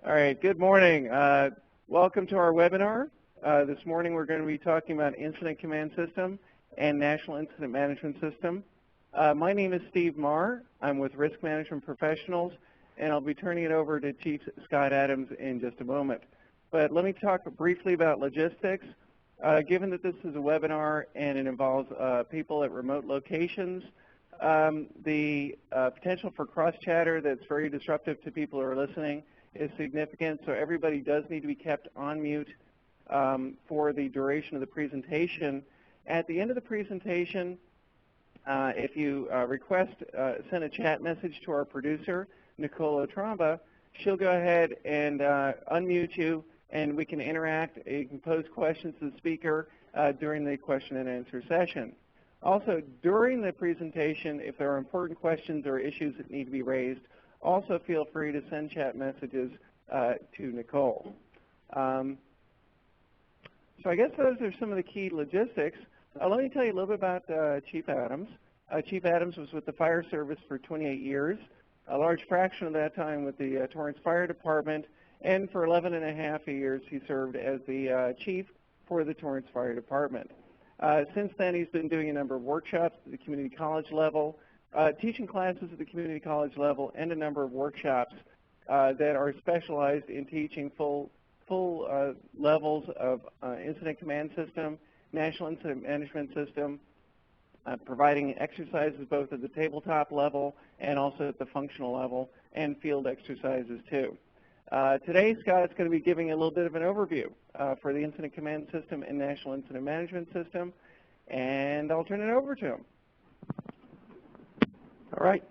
All right, good morning. Welcome to our webinar. This morning we're going to be talking about Incident Command System and National Incident Management System. My name is Steve Maher. I'm with Risk Management Professionals, and I'll be turning it over to Chief Scott Adams in just a moment. But let me talk briefly about logistics. Given that this is a webinar and it involves people at remote locations, the potential for cross-chatter that's very disruptive to people who are listening is significant, so everybody does need to be kept on mute for the duration of the presentation. At the end of the presentation, if you request, send a chat message to our producer, Nicole Otramba, she'll go ahead and unmute you, and we can interact. You can pose questions to the speaker during the question and answer session. Also, during the presentation, if there are important questions or issues that need to be raised, also feel free to send chat messages to Nicole. So I guess those are some of the key logistics. Let me tell you a little bit about Chief Adams. Chief Adams was with the Fire Service for 28 years, a large fraction of that time with the Torrance Fire Department, and for 11 and a half years he served as the chief for the Torrance Fire Department. Since then he's been doing a number of workshops at the community college level, teaching classes at the community college level, and a number of workshops that are specialized in teaching full levels of Incident Command System, National Incident Management System, providing exercises both at the tabletop level and also at the functional level, and field exercises too. Today, Scott's going to be giving a little bit of an overview for the Incident Command System and National Incident Management System, and I'll turn it over to him. All right.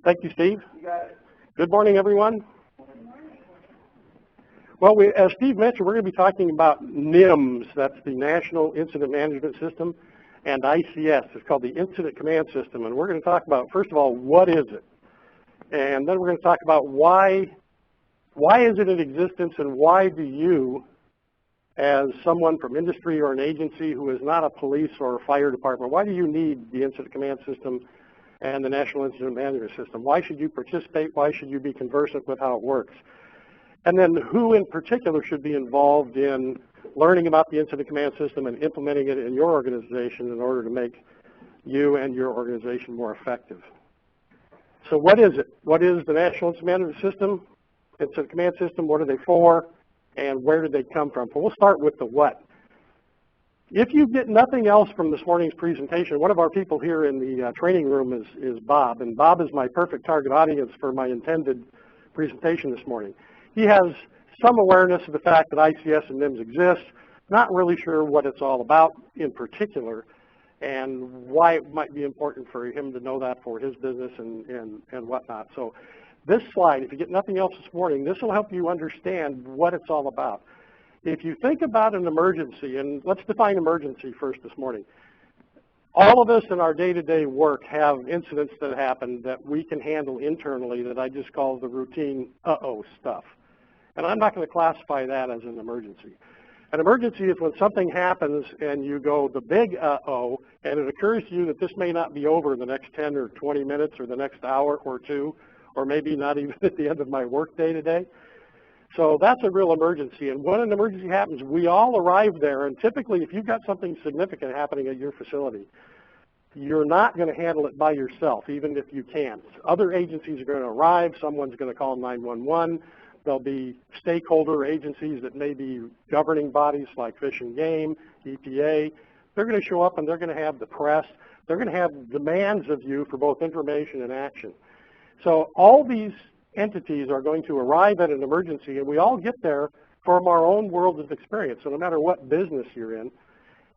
Thank you, Steve. You got it. Good morning, everyone. Good morning. Well, as Steve mentioned, we're going to be talking about NIMS. That's the National Incident Management System, and ICS. It's called the Incident Command System. And we're going to talk about, first of all, what is it? And then we're going to talk about why is it in existence, and why do you, as someone from industry or an agency who is not a police or a fire department, why do you need the Incident Command System and the National Incident Management System? Why should you participate? Why should you be conversant with how it works? And then who in particular should be involved in learning about the Incident Command System and implementing it in your organization in order to make you and your organization more effective? So what is it? What is the National Incident Management System, Incident Command System? What are they for? And where did they come from? So we'll start with the what. If you get nothing else from this morning's presentation, one of our people here in the training room is Bob, and Bob is my perfect target audience for my intended presentation this morning. He has some awareness of the fact that ICS and NIMS exist, not really sure what it's all about in particular, and why it might be important for him to know that for his business and whatnot. So this slide, if you get nothing else this morning, this will help you understand what it's all about. If you think about an emergency, and let's define emergency first this morning. All of us in our day-to-day work have incidents that happen that we can handle internally that I just call the routine uh-oh stuff. And I'm not going to classify that as an emergency. An emergency is when something happens and you go the big uh-oh, and it occurs to you that this may not be over in the next 10 or 20 minutes or the next hour or two, or maybe not even at the end of my work day today. So that's a real emergency. And when an emergency happens, we all arrive there. And typically, if you've got something significant happening at your facility, you're not going to handle it by yourself, even if you can. Other agencies are going to arrive. Someone's going to call 911. There'll be stakeholder agencies that may be governing bodies like Fish and Game, EPA. They're going to show up, and they're going to have the press. They're going to have demands of you for both information and action. So all these entities are going to arrive at an emergency, and we all get there from our own world of experience. So no matter what business you're in,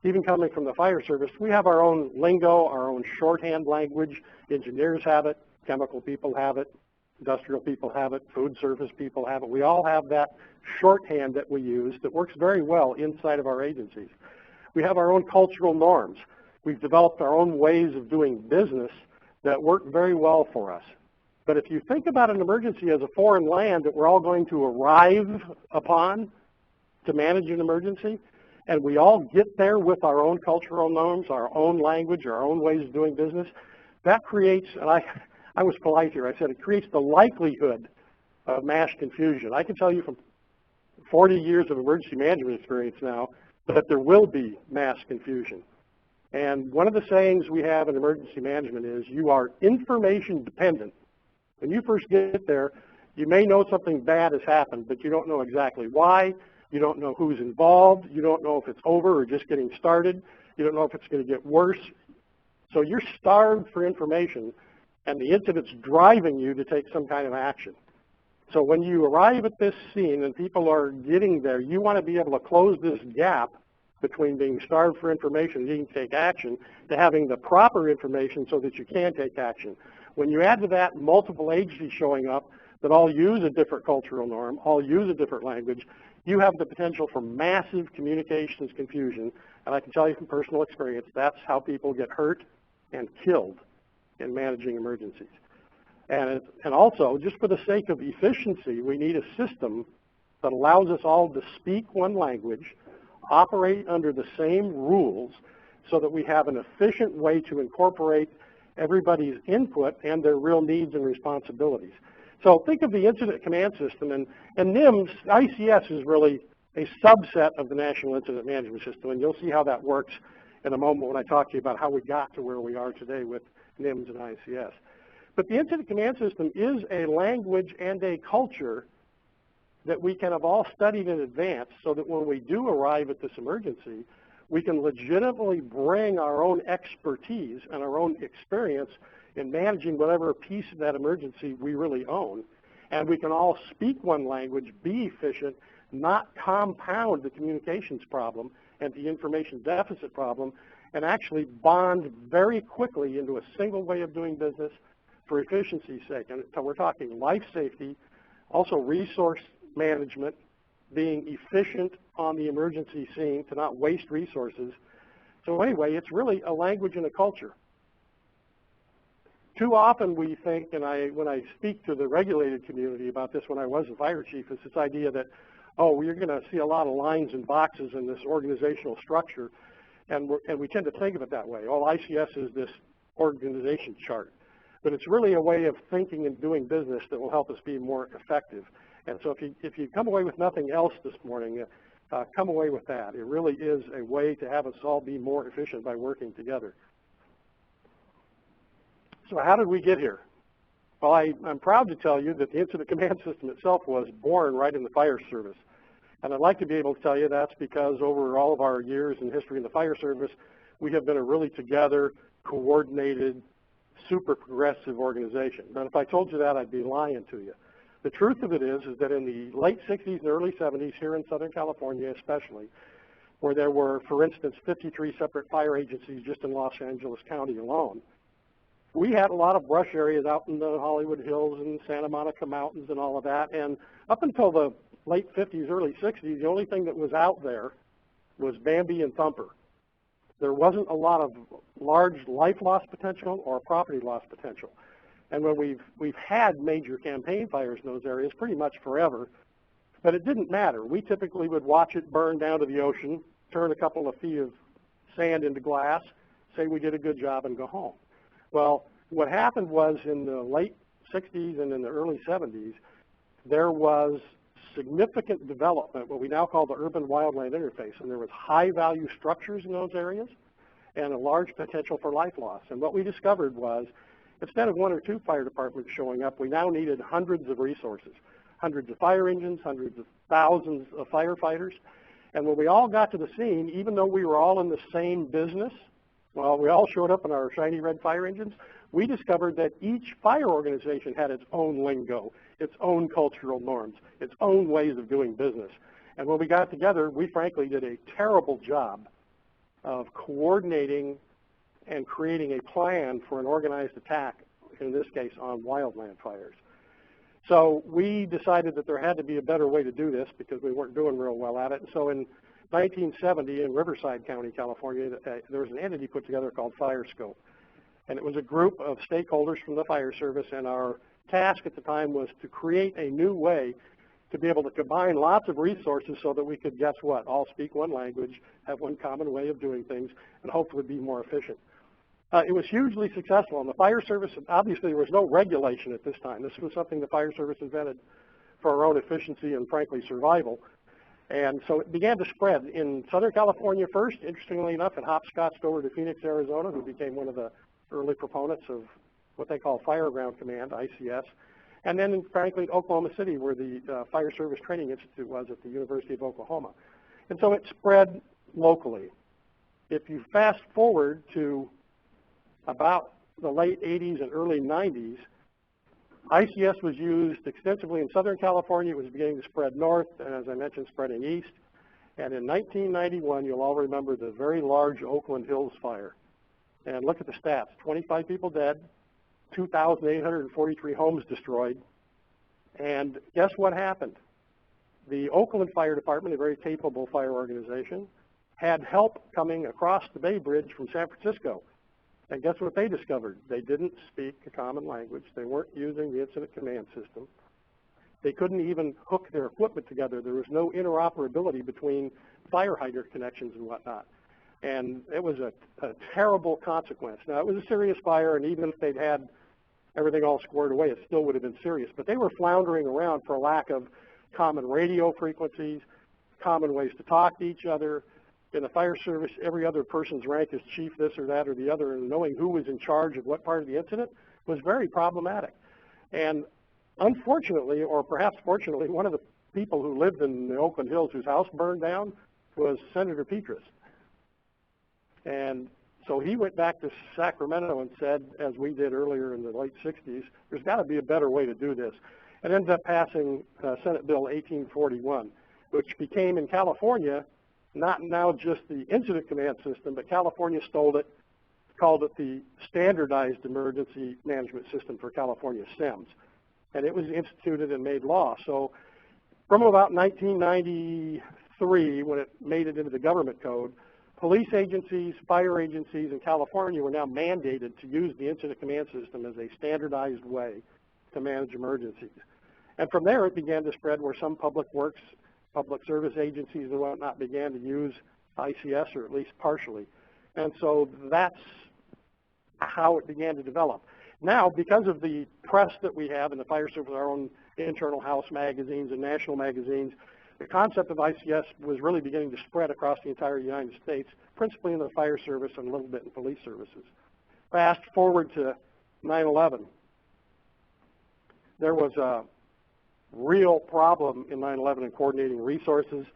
even coming from the fire service, we have our own lingo, our own shorthand language. Engineers have it, chemical people have it, industrial people have it, food service people have it. We all have that shorthand that we use that works very well inside of our agencies. We have our own cultural norms. We've developed our own ways of doing business that work very well for us. But if you think about an emergency as a foreign land that we're all going to arrive upon to manage an emergency, and we all get there with our own cultural norms, our own language, our own ways of doing business, that creates, and I was polite here, I said it creates the likelihood of mass confusion. I can tell you from 40 years of emergency management experience now that there will be mass confusion. And one of the sayings we have in emergency management is you are information dependent. When you first get there, you may know something bad has happened, but you don't know exactly why. You don't know who's involved. You don't know if it's over or just getting started. You don't know if it's going to get worse. So you're starved for information, and the incident's driving you to take some kind of action. So when you arrive at this scene and people are getting there, you want to be able to close this gap between being starved for information and needing to take action to having the proper information so that you can take action. When you add to that multiple agencies showing up that all use a different cultural norm, all use a different language, you have the potential for massive communications confusion. And I can tell you from personal experience, that's how people get hurt and killed in managing emergencies. And also, just for the sake of efficiency, we need a system that allows us all to speak one language, operate under the same rules, so that we have an efficient way to incorporate everybody's input and their real needs and responsibilities. So think of the incident command system, and NIMS, ICS is really a subset of the National Incident Management System, and you'll see how that works in a moment when I talk to you about how we got to where we are today with NIMS and ICS. But the incident command system is a language and a culture that we can have all studied in advance so that when we do arrive at this emergency, we can legitimately bring our own expertise and our own experience in managing whatever piece of that emergency we really own. And we can all speak one language, be efficient, not compound the communications problem and the information deficit problem, and actually bond very quickly into a single way of doing business for efficiency's sake. And so we're talking life safety, also resource management, being efficient on the emergency scene to not waste resources. So anyway, it's really a language and a culture. Too often we think, and when I speak to the regulated community about this when I was a fire chief, it's this idea that, oh, you're going to see a lot of lines and boxes in this organizational structure, and we tend to think of it that way. Oh, ICS is this organization chart. But it's really a way of thinking and doing business that will help us be more effective. And so if you come away with nothing else this morning, come away with that. It really is a way to have us all be more efficient by working together. So how did we get here? Well, I'm proud to tell you that the incident command system itself was born right in the fire service. And I'd like to be able to tell you that's because over all of our years in history in the fire service, we have been a really together, coordinated, super progressive organization. But if I told you that, I'd be lying to you. The truth of it is that in the late 60s and early 70s, here in Southern California especially, where there were, for instance, 53 separate fire agencies just in Los Angeles County alone, we had a lot of brush areas out in the Hollywood Hills and Santa Monica Mountains and all of that. And up until the late 50s, early 60s, the only thing that was out there was Bambi and Thumper. There wasn't a lot of large life loss potential or property loss potential. And when we've had major campaign fires in those areas pretty much forever, but it didn't matter. We typically would watch it burn down to the ocean, turn a couple of feet of sand into glass, say we did a good job, and go home. Well, what happened was in the late 60s and in the early 70s, there was significant development, what we now call the urban wildland interface, and there was high-value structures in those areas and a large potential for life loss. And what we discovered was, instead of one or two fire departments showing up, we now needed hundreds of resources, hundreds of fire engines, hundreds of thousands of firefighters. And when we all got to the scene, even though we were all in the same business, well, we all showed up in our shiny red fire engines, we discovered that each fire organization had its own lingo, its own cultural norms, its own ways of doing business. And when we got together, we frankly did a terrible job of coordinating and creating a plan for an organized attack, in this case on wildland fires. So we decided that there had to be a better way to do this because we weren't doing real well at it. And so in 1970 in Riverside County, California, there was an entity put together called FireScope. And it was a group of stakeholders from the fire service, and our task at the time was to create a new way to be able to combine lots of resources so that we could, guess what, all speak one language, have one common way of doing things, and hopefully be more efficient. It was hugely successful, and the fire service, obviously there was no regulation at this time. This was something the fire service invented for our own efficiency and, frankly, survival. And so it began to spread in Southern California first, interestingly enough, and hopscotched over to Phoenix, Arizona, who became one of the early proponents of what they call Fire Ground Command, ICS. And then, frankly, Oklahoma City, where the Fire Service Training Institute was at the University of Oklahoma. And so it spread locally. If you fast forward to about the late 80s and early 90s, ICS was used extensively in Southern California. It was beginning to spread north, and as I mentioned, spreading east. And in 1991, you'll all remember the very large Oakland Hills fire. And look at the stats, 25 people dead, 2,843 homes destroyed. And guess what happened? The Oakland Fire Department, a very capable fire organization, had help coming across the Bay Bridge from San Francisco. And guess what they discovered? They didn't speak a common language. They weren't using the incident command system. They couldn't even hook their equipment together. There was no interoperability between fire hydrant connections and whatnot. And it was a terrible consequence. Now, it was a serious fire, and even if they'd had everything all squared away, it still would have been serious. But they were floundering around for lack of common radio frequencies, common ways to talk to each other. In the fire service, every other person's rank is chief this or that or the other, and knowing who was in charge of what part of the incident was very problematic. And unfortunately, or perhaps fortunately, one of the people who lived in the Oakland Hills whose house burned down was Senator Petrus. And so he went back to Sacramento and said, as we did earlier in the late 60s, there's got to be a better way to do this. And ended up passing Senate Bill 1841, which became in California not now just the incident command system, but California stole it, called it the Standardized Emergency Management System for California, SNIMS. And it was instituted and made law. So from about 1993, when it made it into the government code, police agencies, fire agencies in California were now mandated to use the incident command system as a standardized way to manage emergencies. And from there, it began to spread where some public works, public service agencies and whatnot began to use ICS, or at least partially. And so that's how it began to develop. Now, because of the press that we have in the fire service, our own internal house magazines and national magazines, the concept of ICS was really beginning to spread across the entire United States, principally in the fire service and a little bit in police services. Fast forward to 9/11. There was a real problem in 9/11 in coordinating resources.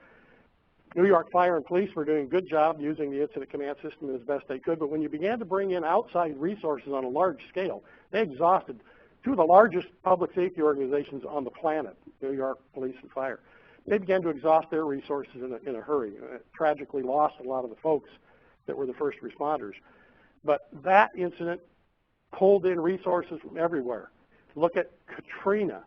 New York Fire and Police were doing a good job using the incident command system as best they could, but when you began to bring in outside resources on a large scale, they exhausted two of the largest public safety organizations on the planet, New York Police and Fire. They began to exhaust their resources in a hurry. Tragically lost a lot of the folks that were the first responders. But that incident pulled in resources from everywhere. Look at Katrina.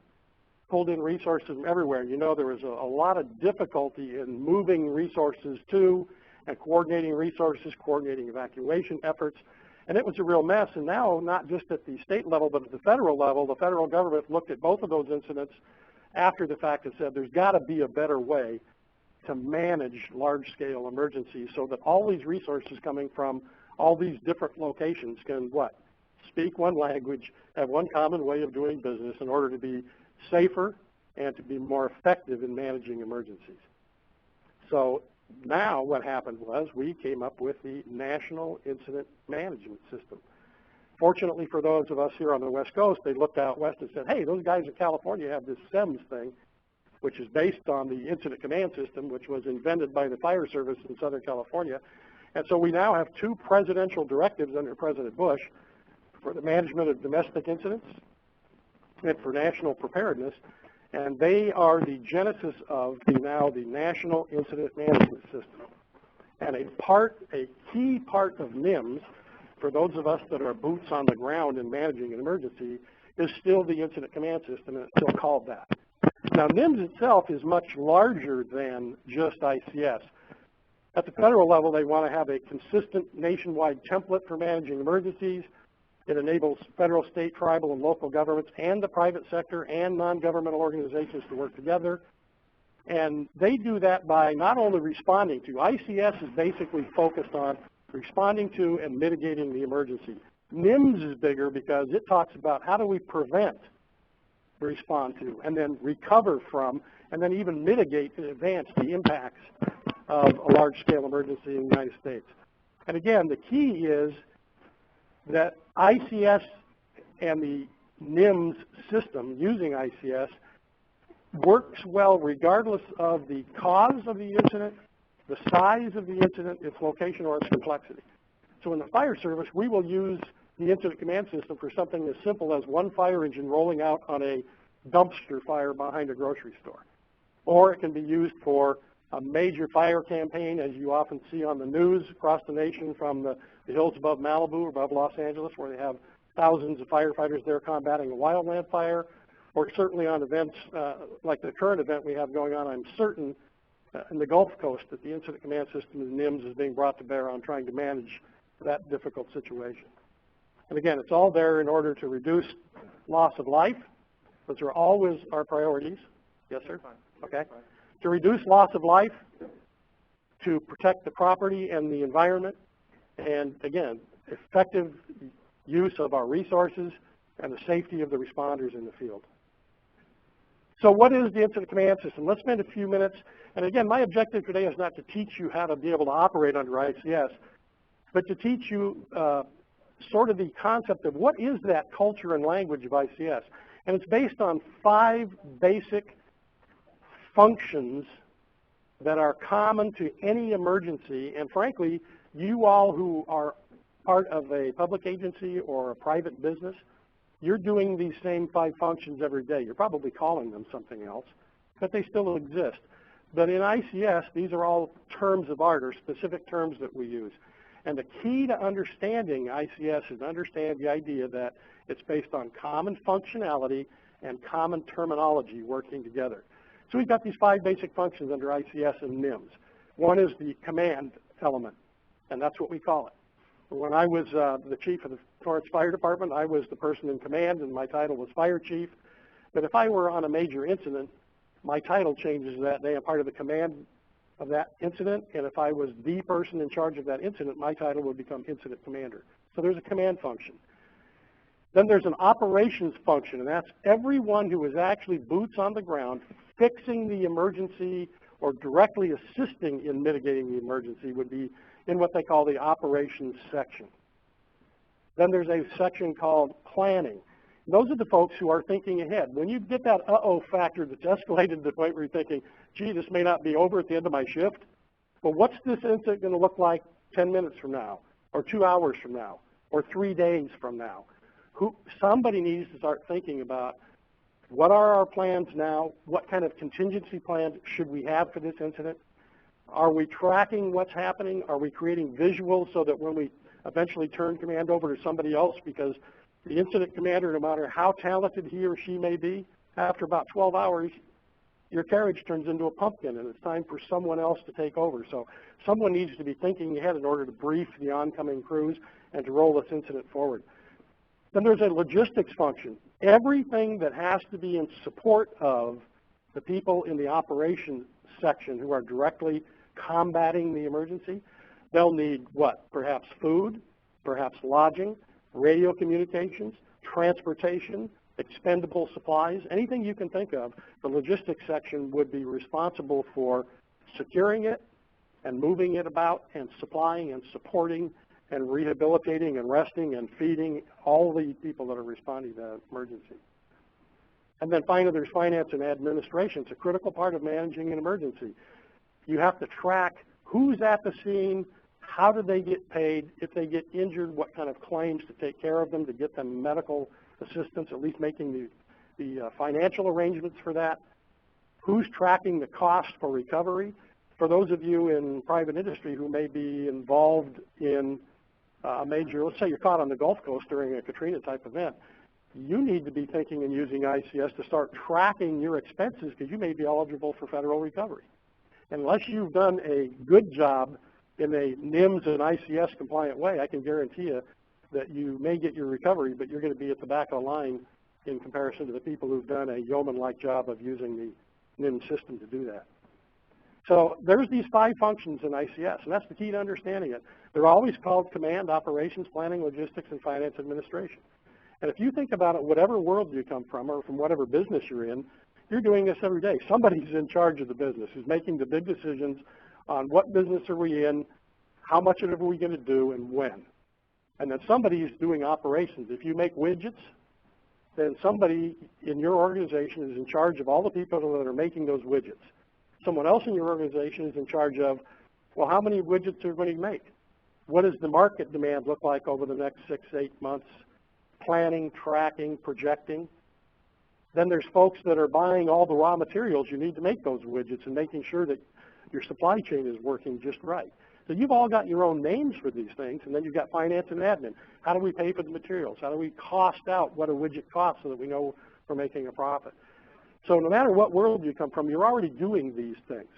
Pulled in resources from everywhere. You know, there was a lot of difficulty in moving resources to and coordinating resources, coordinating evacuation efforts, and it was a real mess. And now, not just at the state level, but at the federal level, the federal government looked at both of those incidents after the fact and said, there's got to be a better way to manage large-scale emergencies so that all these resources coming from all these different locations can what? Speak one language, have one common way of doing business in order to be safer and to be more effective in managing emergencies. So now what happened was we came up with the National Incident Management System. Fortunately for those of us here on the West Coast, they looked out west and said, hey, those guys in California have this SIMS thing, which is based on the Incident Command System, which was invented by the Fire Service in Southern California. And so we now have two presidential directives under President Bush for the management of domestic incidents and for national preparedness, and they are the genesis of now the National Incident Management System. And a key part of NIMS, for those of us that are boots on the ground in managing an emergency, is still the Incident Command System, and it's still called that. Now, NIMS itself is much larger than just ICS. At the federal level, they want to have a consistent nationwide template for managing emergencies. It enables federal, state, tribal, and local governments and the private sector and non-governmental organizations to work together. And they do that by not only responding to, ICS is basically focused on responding to and mitigating the emergency. NIMS is bigger because it talks about how do we prevent respond to, and then recover from, and then even mitigate in advance the impacts of a large-scale emergency in the United States. And again, the key is that ICS and the NIMS system using ICS works well regardless of the cause of the incident, the size of the incident, its location, or its complexity. So in the fire service, we will use the incident command system for something as simple as one fire engine rolling out on a dumpster fire behind a grocery store. Or it can be used for a major fire campaign, as you often see on the news across the nation from the hills above Malibu or above Los Angeles, where they have thousands of firefighters there combating a wildland fire, or certainly on events like the current event we have going on. I'm certain in the Gulf Coast that the incident command system of NIMS is being brought to bear on trying to manage that difficult situation. And again, it's all there in order to reduce loss of life. Those are always our priorities. Yes, sir? Okay. To reduce loss of life, to protect the property and the environment, and again, effective use of our resources and the safety of the responders in the field. So what is the incident command system? Let's spend a few minutes. And again, my objective today is not to teach you how to be able to operate under ICS, but to teach you sort of the concept of what is that culture and language of ICS. And it's based on 5 basic functions that are common to any emergency. And frankly, you all who are part of a public agency or a private business, you're doing these same 5 functions every day. You're probably calling them something else, but they still exist. But in ICS, these are all terms of art or specific terms that we use. And the key to understanding ICS is to understand the idea that it's based on common functionality and common terminology working together. So we've got these 5 basic functions under ICS and NIMS. One is the command element, and that's what we call it. When I was the chief of the Torrance Fire Department, I was the person in command, and my title was fire chief. But if I were on a major incident, my title changes that day. I'm part of the command of that incident, and if I was the person in charge of that incident, my title would become incident commander. So there's a command function. Then there's an operations function, and that's everyone who is actually boots on the ground fixing the emergency or directly assisting in mitigating the emergency would be in what they call the operations section. Then there's a section called planning. Those are the folks who are thinking ahead. When you get that uh-oh factor that's escalated to the point where you're thinking, gee, this may not be over at the end of my shift, well, what's this incident going to look like 10 minutes from now, or 2 hours from now, or 3 days from now? Somebody needs to start thinking about what are our plans now, what kind of contingency plans should we have for this incident? Are we tracking what's happening? Are we creating visuals so that when we eventually turn command over to somebody else, because the incident commander, no matter how talented he or she may be, after about 12 hours, your carriage turns into a pumpkin and it's time for someone else to take over. So someone needs to be thinking ahead in order to brief the oncoming crews and to roll this incident forward. Then there's a logistics function. Everything that has to be in support of the people in the operations section who are directly combating the emergency, they'll need what? Perhaps food, perhaps lodging, radio communications, transportation, expendable supplies, anything you can think of. The logistics section would be responsible for securing it and moving it about and supplying and supporting and rehabilitating and resting and feeding all the people that are responding to that emergency. And then finally, there's finance and administration. It's a critical part of managing an emergency. You have to track who's at the scene, how do they get paid, if they get injured, what kind of claims to take care of them, to get them medical assistance, at least making the financial arrangements for that. Who's tracking the cost for recovery? For those of you in private industry who may be involved in a major, let's say you're caught on the Gulf Coast during a Katrina type event, you need to be thinking and using ICS to start tracking your expenses because you may be eligible for federal recovery. Unless you've done a good job in a NIMS and ICS compliant way, I can guarantee you that you may get your recovery, but you're going to be at the back of the line in comparison to the people who've done a yeoman-like job of using the NIMS system to do that. So there's these 5 functions in ICS, and that's the key to understanding it. They're always called command, operations, planning, logistics, and finance administration. And if you think about it, whatever world you come from or from whatever business you're in, you're doing this every day. Somebody's in charge of the business who's making the big decisions on what business are we in, how much of it are we going to do, and when. And then somebody is doing operations. If you make widgets, then somebody in your organization is in charge of all the people that are making those widgets. Someone else in your organization is in charge of, well, how many widgets are we going to make? What does the market demand look like over the next 6 to 8 months? Planning, tracking, projecting. Then there's folks that are buying all the raw materials you need to make those widgets and making sure that your supply chain is working just right. So you've all got your own names for these things, and then you've got finance and admin. How do we pay for the materials? How do we cost out what a widget costs so that we know we're making a profit? So no matter what world you come from, you're already doing these things,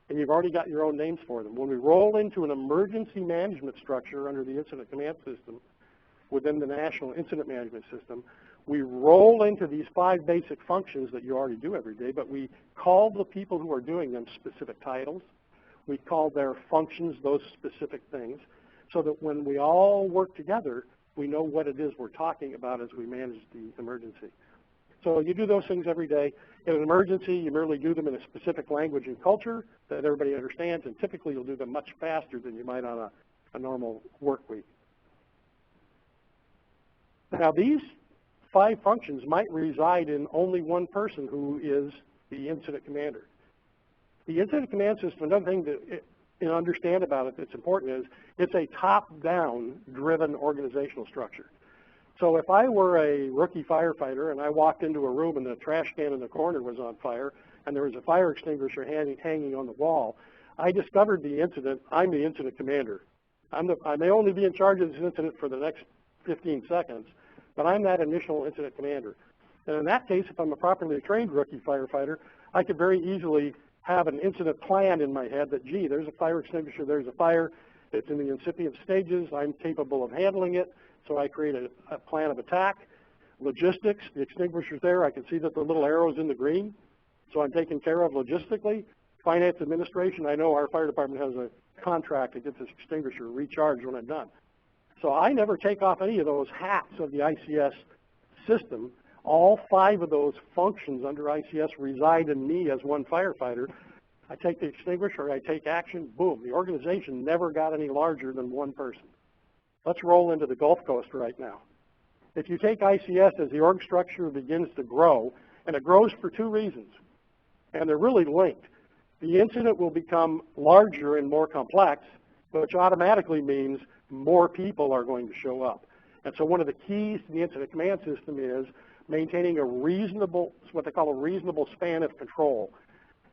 and you've already got your own names for them. When we roll into an emergency management structure under the Incident Command System within the National Incident Management System, we roll into these 5 basic functions that you already do every day, but we call the people who are doing them specific titles. We call their functions those specific things, so that when we all work together, we know what it is we're talking about as we manage the emergency. So you do those things every day. In an emergency, you merely do them in a specific language and culture that everybody understands, and typically you'll do them much faster than you might on a normal work week. Now these 5 functions might reside in only one person who is the incident commander. The incident command system, another thing to understand about it that's important is it's a top-down driven organizational structure. So if I were a rookie firefighter and I walked into a room and the trash can in the corner was on fire and there was a fire extinguisher hanging on the wall, I discovered the incident. I'm the incident commander. I may only be in charge of this incident for the next 15 seconds, but I'm that initial incident commander. And in that case, if I'm a properly trained rookie firefighter, I could very easily have an incident plan in my head that, gee, there's a fire extinguisher, there's a fire, it's in the incipient stages, I'm capable of handling it, so I create a plan of attack. Logistics, the extinguisher's there, I can see that the little arrow's in the green, so I'm taken care of logistically. Finance administration, I know our fire department has a contract to get this extinguisher recharged when I'm done. So I never take off any of those hats of the ICS system. All 5 of those functions under ICS reside in me as one firefighter. I take the extinguisher, I take action, boom. The organization never got any larger than one person. Let's roll into the Gulf Coast right now. If you take ICS as the org structure begins to grow, and it grows for 2 reasons, and they're really linked. The incident will become larger and more complex, which automatically means more people are going to show up. And so one of the keys to the incident command system is maintaining a reasonable, what they call a reasonable span of control.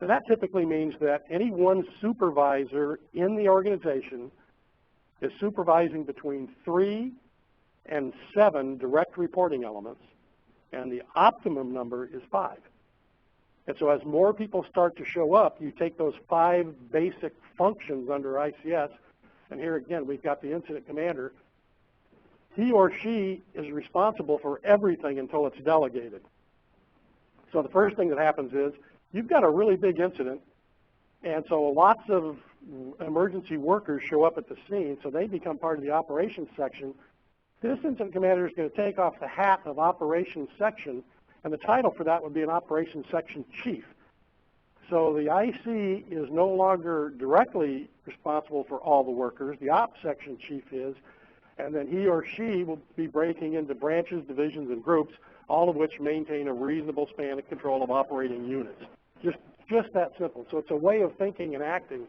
And that typically means that any one supervisor in the organization is supervising between 3 and 7 direct reporting elements, and the optimum number is 5. And so as more people start to show up, you take those 5 basic functions under ICS, and here again, we've got the incident commander. He or she is responsible for everything until it's delegated. So the first thing that happens is you've got a really big incident, and so lots of emergency workers show up at the scene, so they become part of the operations section. This incident commander is going to take off the hat of operations section, and the title for that would be an operations section chief. So the IC is no longer directly responsible for all the workers. The ops section chief is, and then he or she will be breaking into branches, divisions, and groups, all of which maintain a reasonable span of control of operating units. Just that simple. So it's a way of thinking and acting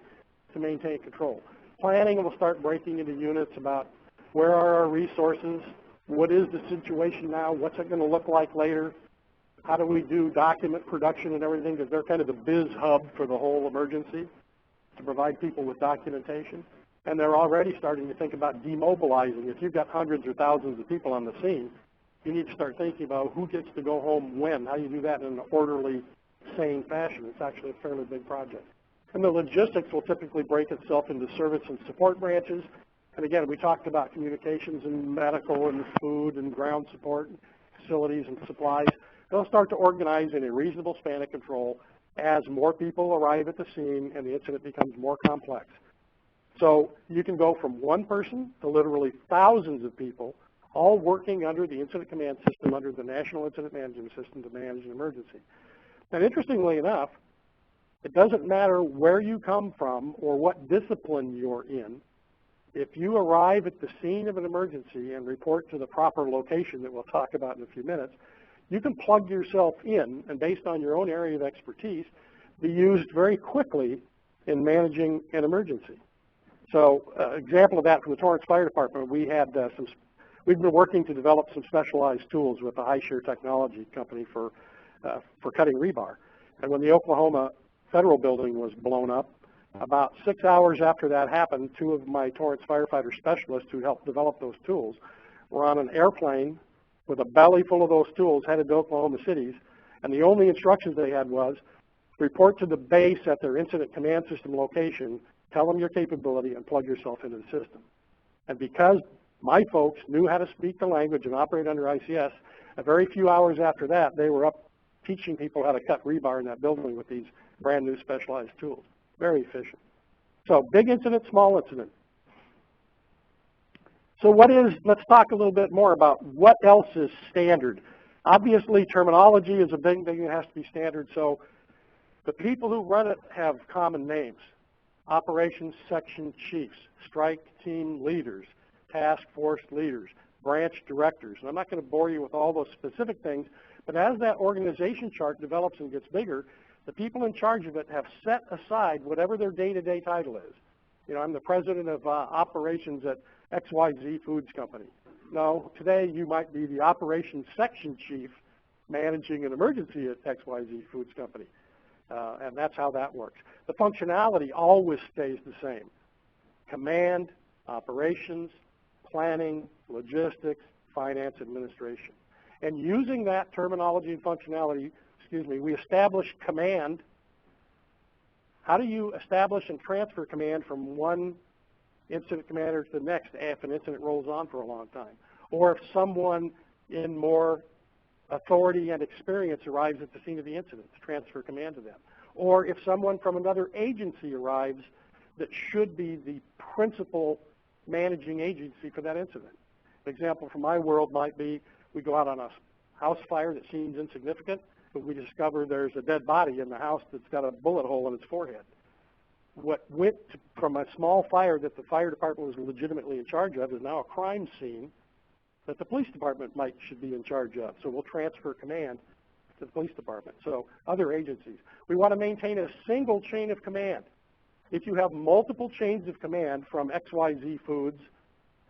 to maintain control. Planning will start breaking into units about where are our resources, what is the situation now, what's it going to look like later, how do we do document production and everything, because they're kind of the biz hub for the whole emergency to provide people with documentation. And they're already starting to think about demobilizing. If you've got hundreds or thousands of people on the scene, you need to start thinking about who gets to go home when, how you do that in an orderly, sane fashion. It's actually a fairly big project. And the logistics will typically break itself into service and support branches. And again, we talked about communications and medical and food and ground support, and facilities and supplies. They'll start to organize in a reasonable span of control as more people arrive at the scene and the incident becomes more complex. So you can go from one person to literally thousands of people, all working under the incident command system, under the National Incident Management System to manage an emergency. And interestingly enough, it doesn't matter where you come from or what discipline you're in. If you arrive at the scene of an emergency and report to the proper location that we'll talk about in a few minutes, you can plug yourself in and based on your own area of expertise, be used very quickly in managing an emergency. So example of that from the Torrance Fire Department, we've been working to develop some specialized tools with a high-share technology company for cutting rebar. And when the Oklahoma Federal building was blown up, about 6 hours after that happened, two of my Torrance firefighter specialists who helped develop those tools were on an airplane with a belly full of those tools headed to Oklahoma Cities, and the only instructions they had was report to the base at their incident command system location, tell them your capability, and plug yourself into the system. And because my folks knew how to speak the language and operate under ICS, a very few hours after that, they were up teaching people how to cut rebar in that building with these brand new specialized tools. Very efficient. So big incident, small incident. So let's talk a little bit more about what else is standard. Obviously, terminology is a big thing that has to be standard. So the people who run it have common names. Operations section chiefs, strike team leaders, task force leaders, branch directors. And I'm not going to bore you with all those specific things, but as that organization chart develops and gets bigger, the people in charge of it have set aside whatever their day-to-day title is. You know, I'm the president of operations at XYZ Foods Company. No, today you might be the operations section chief managing an emergency at XYZ Foods Company. And that's how that works. The functionality always stays the same. Command, operations, planning, logistics, finance, administration. And using that terminology and functionality, we establish command. How do you establish and transfer command from one incident commander to the next if an incident rolls on for a long time? Or if someone in more authority and experience arrives at the scene of the incident, to transfer command to them. Or if someone from another agency arrives that should be the principal managing agency for that incident. An example from my world might be we go out on a house fire that seems insignificant, but we discover there's a dead body in the house that's got a bullet hole in its forehead. What went from a small fire that the fire department was legitimately in charge of is now a crime scene that the police department should be in charge of. So we'll transfer command to the police department. So other agencies. We want to maintain a single chain of command. If you have multiple chains of command from XYZ Foods,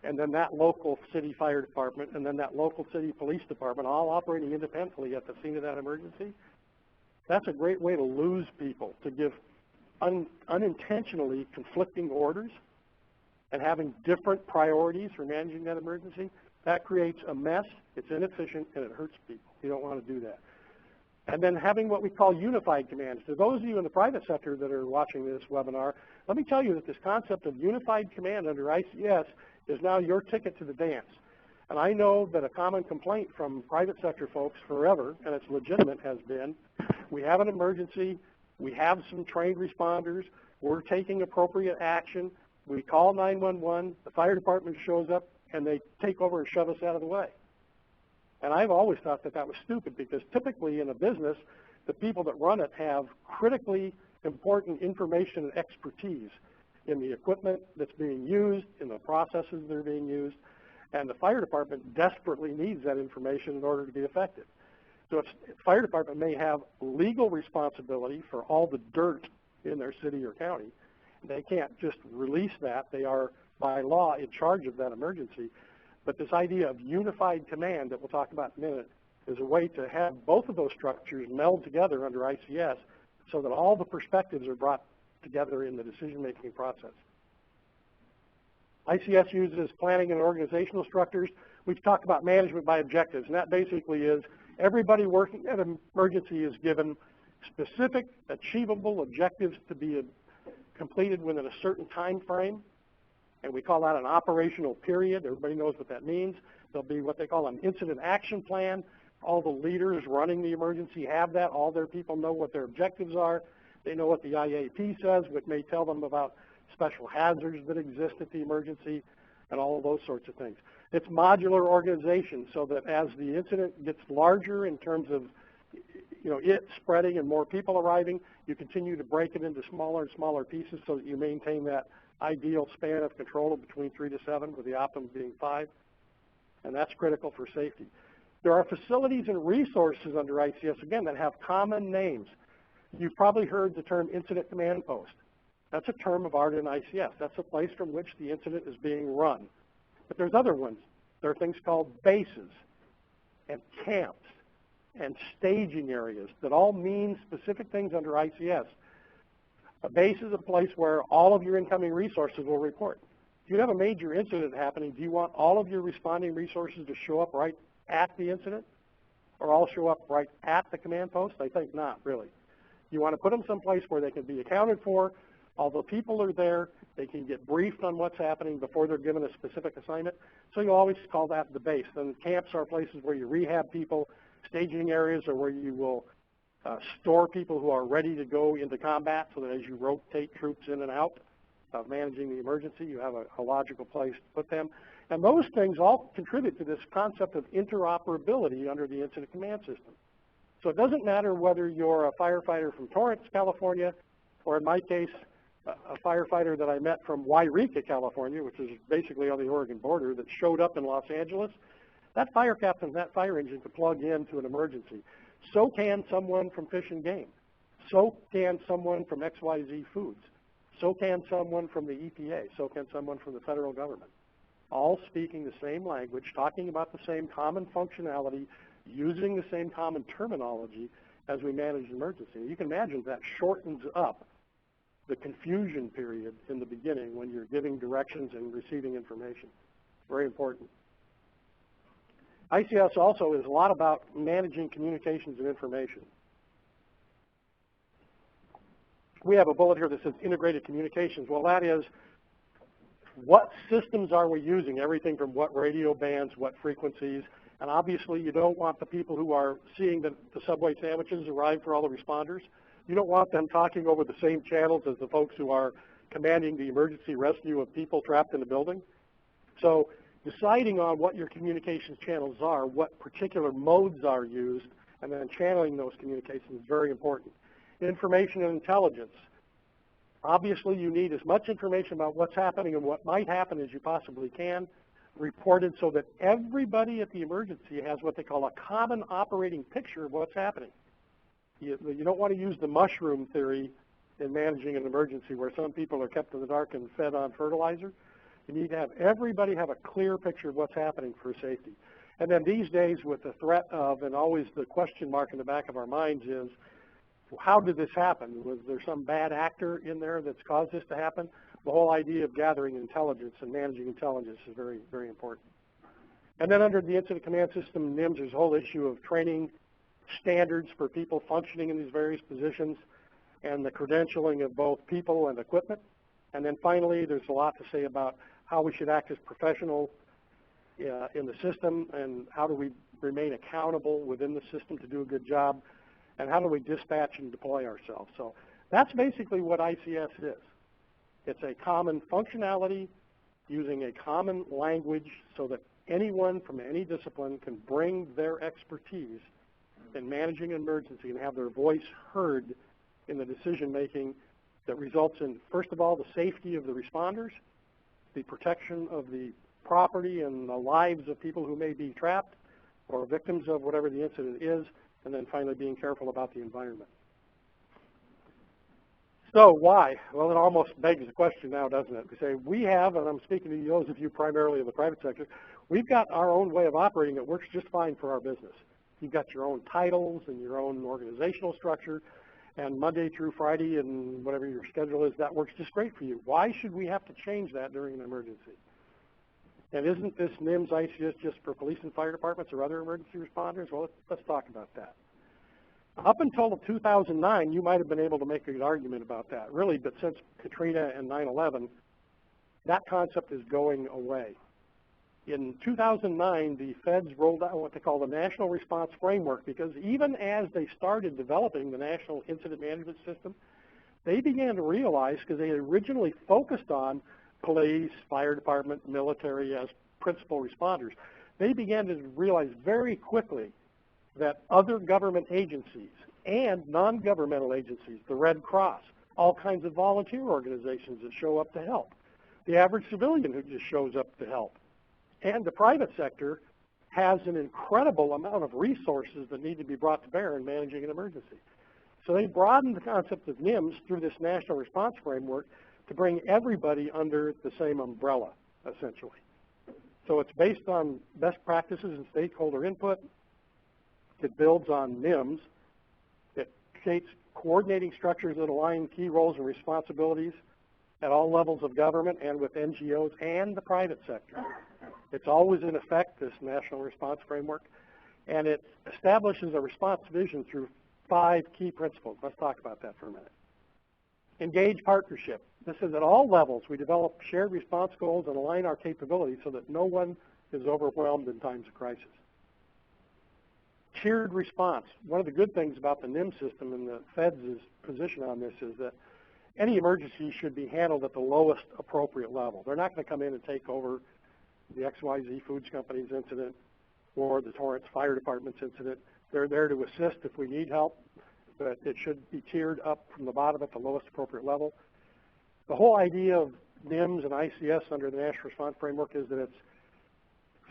and then that local city fire department, and then that local city police department, all operating independently at the scene of that emergency, that's a great way to lose people, to give unintentionally conflicting orders and having different priorities for managing that emergency. That creates a mess, it's inefficient, and it hurts people. You don't want to do that. And then having what we call unified commands. To those of you in the private sector that are watching this webinar, let me tell you that this concept of unified command under ICS is now your ticket to the dance. And I know that a common complaint from private sector folks forever, and it's legitimate, has been, we have an emergency, we have some trained responders, we're taking appropriate action, we call 911, the fire department shows up, and they take over and shove us out of the way. And I've always thought that that was stupid because typically in a business, the people that run it have critically important information and expertise in the equipment that's being used, in the processes that are being used, and the fire department desperately needs that information in order to be effective. So the fire department may have legal responsibility for all the dirt in their city or county. They can't just release that. They are, by law, in charge of that emergency. But this idea of unified command that we'll talk about in a minute is a way to have both of those structures meld together under ICS so that all the perspectives are brought together in the decision-making process. ICS uses planning and organizational structures. We've talked about management by objectives, and that basically is everybody working at an emergency is given specific, achievable objectives to be completed within a certain time frame, and we call that an operational period. Everybody knows what that means. There'll be what they call an incident action plan. All the leaders running the emergency have that. All their people know what their objectives are. They know what the IAP says, which may tell them about special hazards that exist at the emergency. and all of those sorts of things. It's modular organization so that as the incident gets larger in terms of it spreading and more people arriving, you continue to break it into smaller and smaller pieces so that you maintain that ideal span of control of between 3 to 7, with the optimum being 5, and that's critical for safety. There are facilities and resources under ICS, again, that have common names. You've probably heard the term incident command post. That's a term of art in ICS. That's a place from which the incident is being run. But there's other ones. There are things called bases and camps and staging areas that all mean specific things under ICS. A base is a place where all of your incoming resources will report. If you have a major incident happening, do you want all of your responding resources to show up right at the incident, or all show up right at the command post? I think not, really. You want to put them someplace where they can be accounted for. Although people are there, they can get briefed on what's happening before they're given a specific assignment. So you always call that the base. Then camps are places where you rehab people. Staging areas are where you will store people who are ready to go into combat, so that as you rotate troops in and out of managing the emergency, you have a logical place to put them. And those things all contribute to this concept of interoperability under the incident command system. So it doesn't matter whether you're a firefighter from Torrance, California, or in my case, a firefighter that I met from Yreka, California, which is basically on the Oregon border, that showed up in Los Angeles. That fire captain, that fire engine could plug into an emergency. So can someone from Fish and Game. So can someone from XYZ Foods. So can someone from the EPA. So can someone from the federal government. All speaking the same language, talking about the same common functionality, using the same common terminology as we manage an emergency. You can imagine that shortens up the confusion period in the beginning when you're giving directions and receiving information. Very important. ICS also is a lot about managing communications and information. We have a bullet here that says integrated communications. Well, that is, what systems are we using? Everything from what radio bands, what frequencies, and obviously you don't want the people who are seeing the Subway sandwiches arrive for all the responders. You don't want them talking over the same channels as the folks who are commanding the emergency rescue of people trapped in the building. So deciding on what your communications channels are, what particular modes are used, and then channeling those communications is very important. Information and intelligence. Obviously, you need as much information about what's happening and what might happen as you possibly can, reported so that everybody at the emergency has what they call a common operating picture of what's happening. You don't want to use the mushroom theory in managing an emergency where some people are kept in the dark and fed on fertilizer. You need to have everybody have a clear picture of what's happening for safety. And then these days, with the threat of, and always the question mark in the back of our minds is, how did this happen? Was there some bad actor in there that's caused this to happen? The whole idea of gathering intelligence and managing intelligence is very, very important. And then under the incident command system, NIMS, there's a whole issue of training standards for people functioning in these various positions and the credentialing of both people and equipment. And then finally, there's a lot to say about how we should act as professionals in the system, and how do we remain accountable within the system to do a good job, and how do we dispatch and deploy ourselves. So that's basically what ICS is. It's a common functionality using a common language so that anyone from any discipline can bring their expertise in managing an emergency and have their voice heard in the decision-making that results in, first of all, the safety of the responders, the protection of the property and the lives of people who may be trapped or victims of whatever the incident is, and then finally being careful about the environment. So why? Well, it almost begs the question now, doesn't it? We say we have, and I'm speaking to those of you primarily in the private sector, we've got our own way of operating that works just fine for our business. You've got your own titles and your own organizational structure, and Monday through Friday and whatever your schedule is, that works just great for you. Why should we have to change that during an emergency? And isn't this NIMS ICS just for police and fire departments or other emergency responders? Well, let's talk about that. Up until 2009, you might have been able to make a good argument about that, really, but since Katrina and 9/11, that concept is going away. In 2009, the feds rolled out what they call the National Response Framework, because even as they started developing the National Incident Management System, they began to realize, because they had originally focused on police, fire department, military as principal responders, they began to realize very quickly that other government agencies and non-governmental agencies, the Red Cross, all kinds of volunteer organizations that show up to help, the average civilian who just shows up to help, and the private sector has an incredible amount of resources that need to be brought to bear in managing an emergency. So they broadened the concept of NIMS through this national response framework to bring everybody under the same umbrella, essentially. So it's based on best practices and stakeholder input. It builds on NIMS. It creates coordinating structures that align key roles and responsibilities at all levels of government and with NGOs and the private sector. It's always in effect, this national response framework, and it establishes a response vision through 5 key principles. Let's talk about that for a minute. Engage partnership. This is at all levels. We develop shared response goals and align our capabilities so that no one is overwhelmed in times of crisis. Tiered response. One of the good things about the NIMS system and the Fed's position on this is that any emergency should be handled at the lowest appropriate level. They're not going to come in and take over the XYZ Foods Company's incident or the Torrance Fire Department's incident. They're there to assist if we need help, but it should be tiered up from the bottom at the lowest appropriate level. The whole idea of NIMS and ICS under the National Response Framework is that it's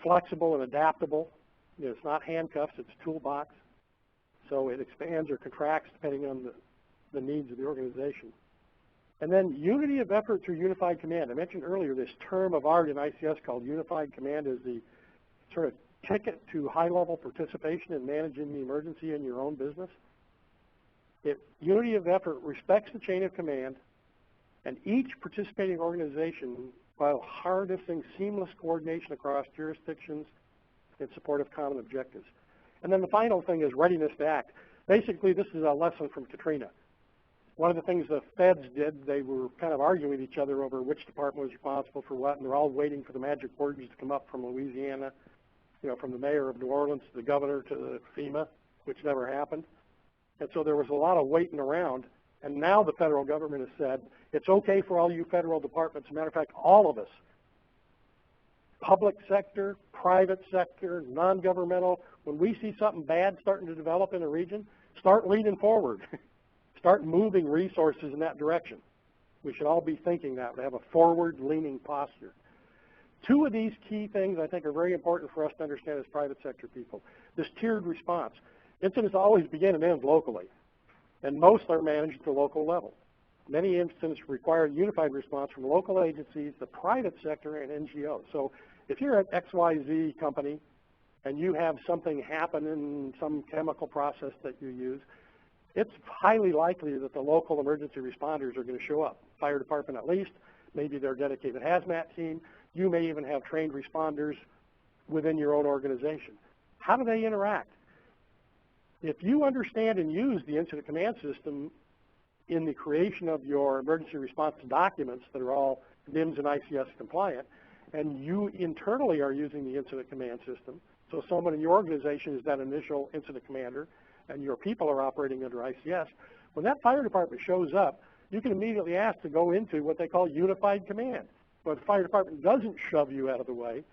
flexible and adaptable. You know, it's not handcuffs, it's a toolbox. So it expands or contracts depending on the needs of the organization. And then unity of effort through unified command. I mentioned earlier this term of art in ICS called unified command is the sort of ticket to high-level participation in managing the emergency in your own business. Unity of effort respects the chain of command, and each participating organization, while harnessing seamless coordination across jurisdictions in support of common objectives. And then the final thing is readiness to act. Basically, this is a lesson from Katrina. One of the things the feds did, they were kind of arguing with each other over which department was responsible for what, and they're all waiting for the magic words to come up from Louisiana, you know, from the mayor of New Orleans to the governor to the FEMA, which never happened. And so there was a lot of waiting around, and now the federal government has said, it's okay for all you federal departments, as a matter of fact, all of us, public sector, private sector, non-governmental, when we see something bad starting to develop in a region, start leaning forward. Start moving resources in that direction. We should all be thinking that. We have a forward-leaning posture. 2 of these key things I think are very important for us to understand as private sector people. This tiered response. Incidents always begin and end locally, and most are managed at the local level. Many incidents require unified response from local agencies, the private sector, and NGOs. So if you're an XYZ company and you have something happen in some chemical process that you use, it's highly likely that the local emergency responders are going to show up. Fire department at least, maybe their dedicated hazmat team. You may even have trained responders within your own organization. How do they interact? If you understand and use the incident command system in the creation of your emergency response documents that are all NIMS and ICS compliant, and you internally are using the incident command system, so someone in your organization is that initial incident commander, and your people are operating under ICS, when that fire department shows up, you can immediately ask to go into what they call unified command. But the fire department doesn't shove you out of the way.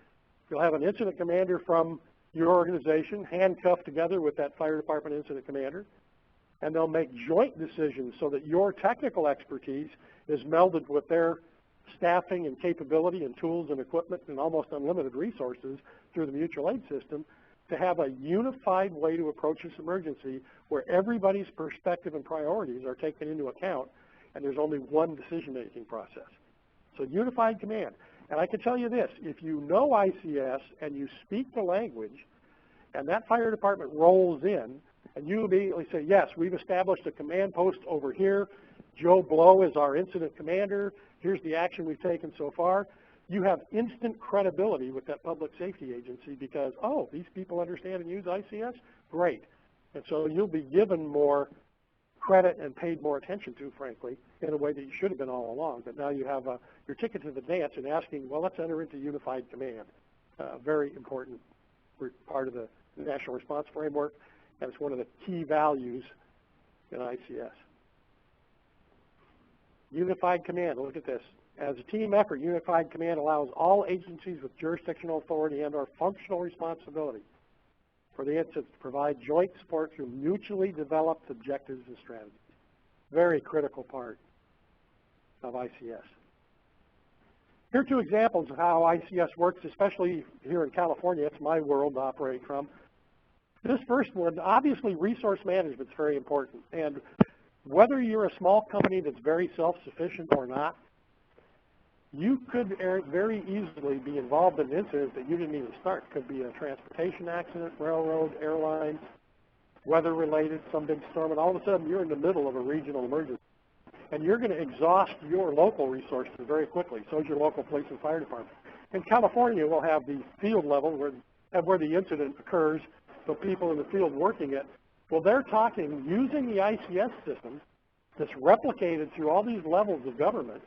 You'll have an incident commander from your organization handcuffed together with that fire department incident commander, and they'll make joint decisions so that your technical expertise is melded with their staffing and capability and tools and equipment and almost unlimited resources through the mutual aid system to have a unified way to approach this emergency where everybody's perspective and priorities are taken into account and there's only one decision-making process. So unified command. And I can tell you this, if you know ICS and you speak the language and that fire department rolls in and you immediately say, yes, we've established a command post over here, Joe Blow is our incident commander, here's the action we've taken so far, you have instant credibility with that public safety agency because, oh, these people understand and use ICS? Great. And so you'll be given more credit and paid more attention to, frankly, in a way that you should have been all along. But now you have your ticket to the dance and asking, well, let's enter into unified command. Very important part of the National Response Framework, and it's one of the key values in ICS. Unified command, look at this. As a team effort, unified command allows all agencies with jurisdictional authority and/or functional responsibility for the incident to provide joint support through mutually developed objectives and strategies. Very critical part of ICS. Here are two examples of how ICS works, especially here in California. It's my world to operate from. This first one, obviously resource management is very important. And whether you're a small company that's very self-sufficient or not, you could very easily be involved in an incident that you didn't even start. It could be a transportation accident, railroad, airline, weather-related, some big storm, and all of a sudden you're in the middle of a regional emergency. And you're going to exhaust your local resources very quickly. So is your local police and fire department. In California, we'll have the field level where the incident occurs, so people in the field working it. Well, they're talking using the ICS system that's replicated through all these levels of government.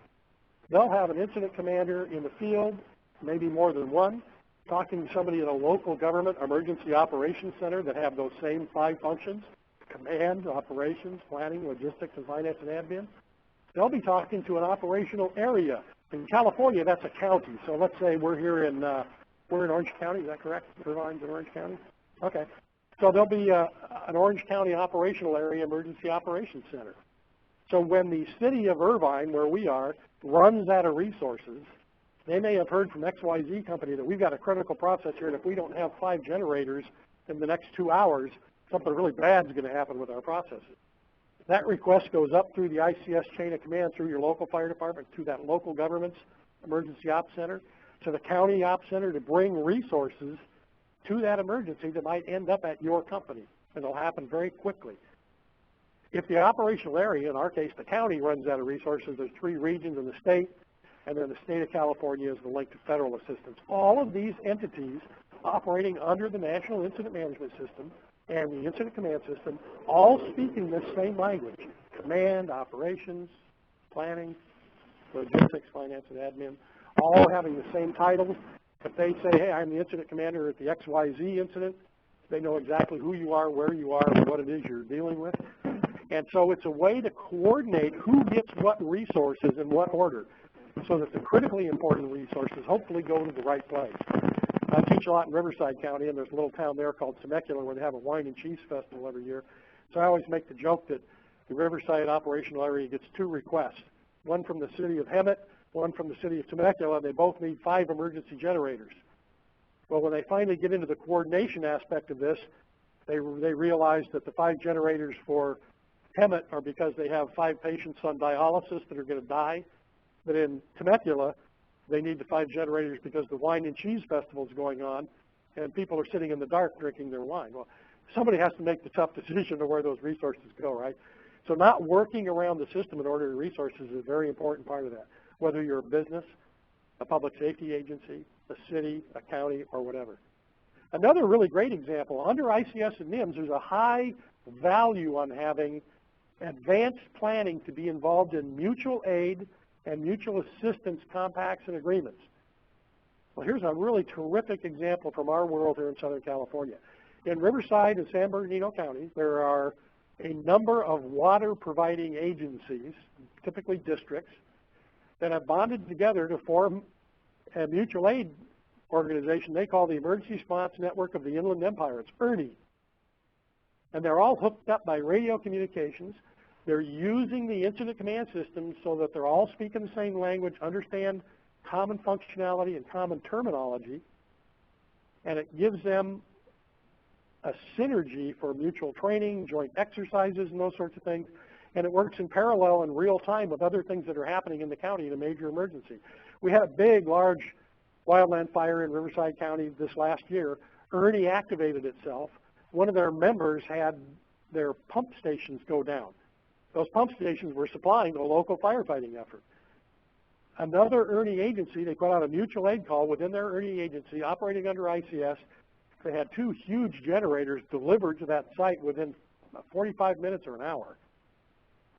They'll have an incident commander in the field, maybe more than one, talking to somebody in a local government emergency operations center that have those same 5 functions: command, operations, planning, logistics, and finance and admin. They'll be talking to an operational area. In California, that's a county. So let's say we're here in Orange County. Is that correct? Irvine's in Orange County? Okay. So there'll be an Orange County operational area emergency operations center. So when the city of Irvine, where we are, runs out of resources, they may have heard from XYZ company that we've got a critical process here, and if we don't have 5 generators in the next 2 hours, something really bad is going to happen with our processes. That request goes up through the ICS chain of command, through your local fire department, to that local government's emergency ops center, to the county ops center to bring resources to that emergency that might end up at your company, and it'll happen very quickly. If the operational area, in our case the county, runs out of resources, there's 3 regions in the state, and then the state of California is the link to federal assistance. All of these entities operating under the National Incident Management System and the Incident Command System, all speaking this same language: command, operations, planning, logistics, finance, and admin, all having the same titles. If they say, hey, I'm the incident commander at the XYZ incident, they know exactly who you are, where you are, and what it is you're dealing with. And so it's a way to coordinate who gets what resources in what order, so that the critically important resources hopefully go to the right place. I teach a lot in Riverside County, and there's a little town there called Temecula where they have a wine and cheese festival every year. So I always make the joke that the Riverside operational area gets 2 requests, one from the city of Hemet, one from the city of Temecula, and they both need 5 emergency generators. Well, when they finally get into the coordination aspect of this, they realize that the 5 generators for Hemet are because they have 5 patients on dialysis that are going to die. But in Temecula, they need the 5 generators because the wine and cheese festival is going on, and people are sitting in the dark drinking their wine. Well, somebody has to make the tough decision of where those resources go, right? So not working around the system in order to resources is a very important part of that, whether you're a business, a public safety agency, a city, a county, or whatever. Another really great example, under ICS and NIMS, there's a high value on having advanced planning to be involved in mutual aid and mutual assistance compacts and agreements. Well, here's a really terrific example from our world here in Southern California. In Riverside and San Bernardino counties, there are a number of water providing agencies, typically districts, that have bonded together to form a mutual aid organization they call the Emergency Response Network of the Inland Empire. It's ERNI. And they're all hooked up by radio communications. They're using the incident command system so that they're all speaking the same language, understand common functionality and common terminology, and it gives them a synergy for mutual training, joint exercises, and those sorts of things. And it works in parallel in real time with other things that are happening in the county in a major emergency. We had a big, large wildland fire in Riverside County this last year. ERNI activated itself. One of their members had their pump stations go down. Those pump stations were supplying the local firefighting effort. Another ERNI agency, they put out a mutual aid call within their ERNI agency operating under ICS. They had 2 huge generators delivered to that site within 45 minutes or an hour,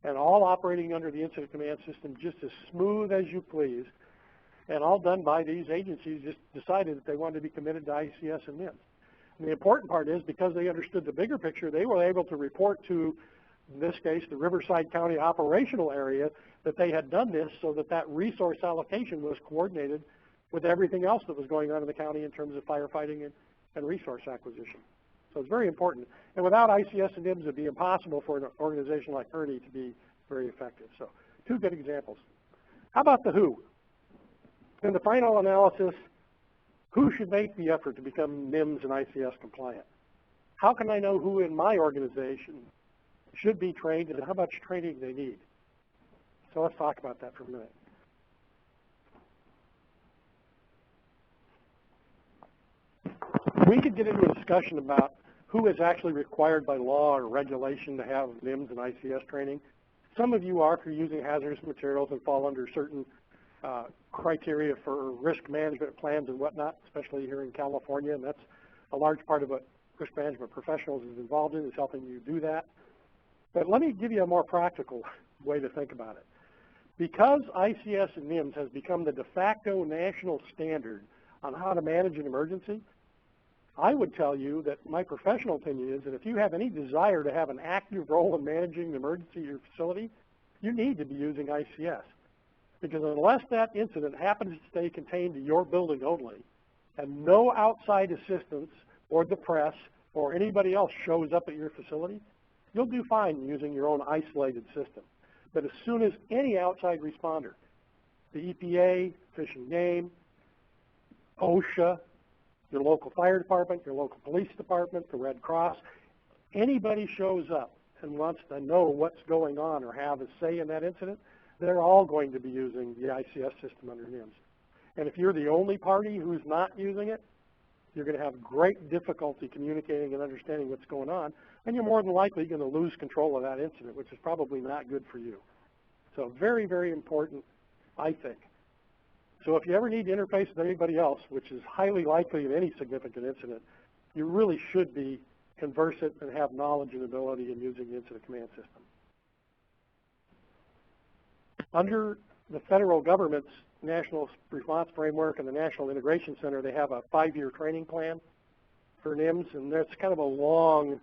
and all operating under the incident command system just as smooth as you please, and all done by these agencies just decided that they wanted to be committed to ICS and NIMS. And the important part is, because they understood the bigger picture, they were able to report to, in this case, the Riverside County operational area that they had done this so that that resource allocation was coordinated with everything else that was going on in the county in terms of firefighting and resource acquisition. So it's very important. And without ICS and NIMS, it would be impossible for an organization like ERNI to be very effective. So 2 good examples. How about the who? In the final analysis, who should make the effort to become NIMS and ICS compliant? How can I know who in my organization should be trained and how much training they need? So let's talk about that for a minute. We could get into a discussion about who is actually required by law or regulation to have NIMS and ICS training. Some of you are if you're using hazardous materials and fall under certain criteria for risk management plans and whatnot, especially here in California, and that's a large part of what risk management professionals is involved in, is helping you do that. But let me give you a more practical way to think about it. Because ICS and NIMS has become the de facto national standard on how to manage an emergency, I would tell you that my professional opinion is that if you have any desire to have an active role in managing an emergency at your facility, you need to be using ICS. Because unless that incident happens to stay contained to your building only, and no outside assistance or the press or anybody else shows up at your facility, you'll do fine using your own isolated system. But as soon as any outside responder, the EPA, Fish and Game, OSHA, your local fire department, your local police department, the Red Cross, anybody shows up and wants to know what's going on or have a say in that incident, they're all going to be using the ICS system under NIMS. And if you're the only party who's not using it, you're going to have great difficulty communicating and understanding what's going on, and you're more than likely going to lose control of that incident, which is probably not good for you. So very, very important, I think. So if you ever need to interface with anybody else, which is highly likely in any significant incident, you really should be conversant and have knowledge and ability in using the incident command system. Under the federal government's National Response Framework and the National Integration Center, they have a 5-year training plan for NIMS, and that's kind of a long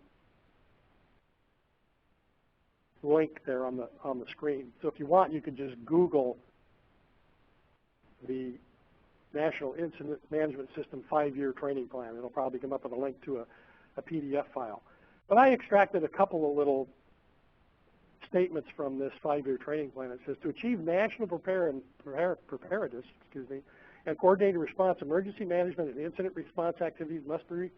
link there on the screen. So if you want, you could just Google the National Incident Management System 5-year training plan. It'll probably come up with a link to a PDF file. But I extracted a couple of little statements from this 5-year training plan. It says, to achieve national preparedness and coordinated response, emergency management and incident response activities must be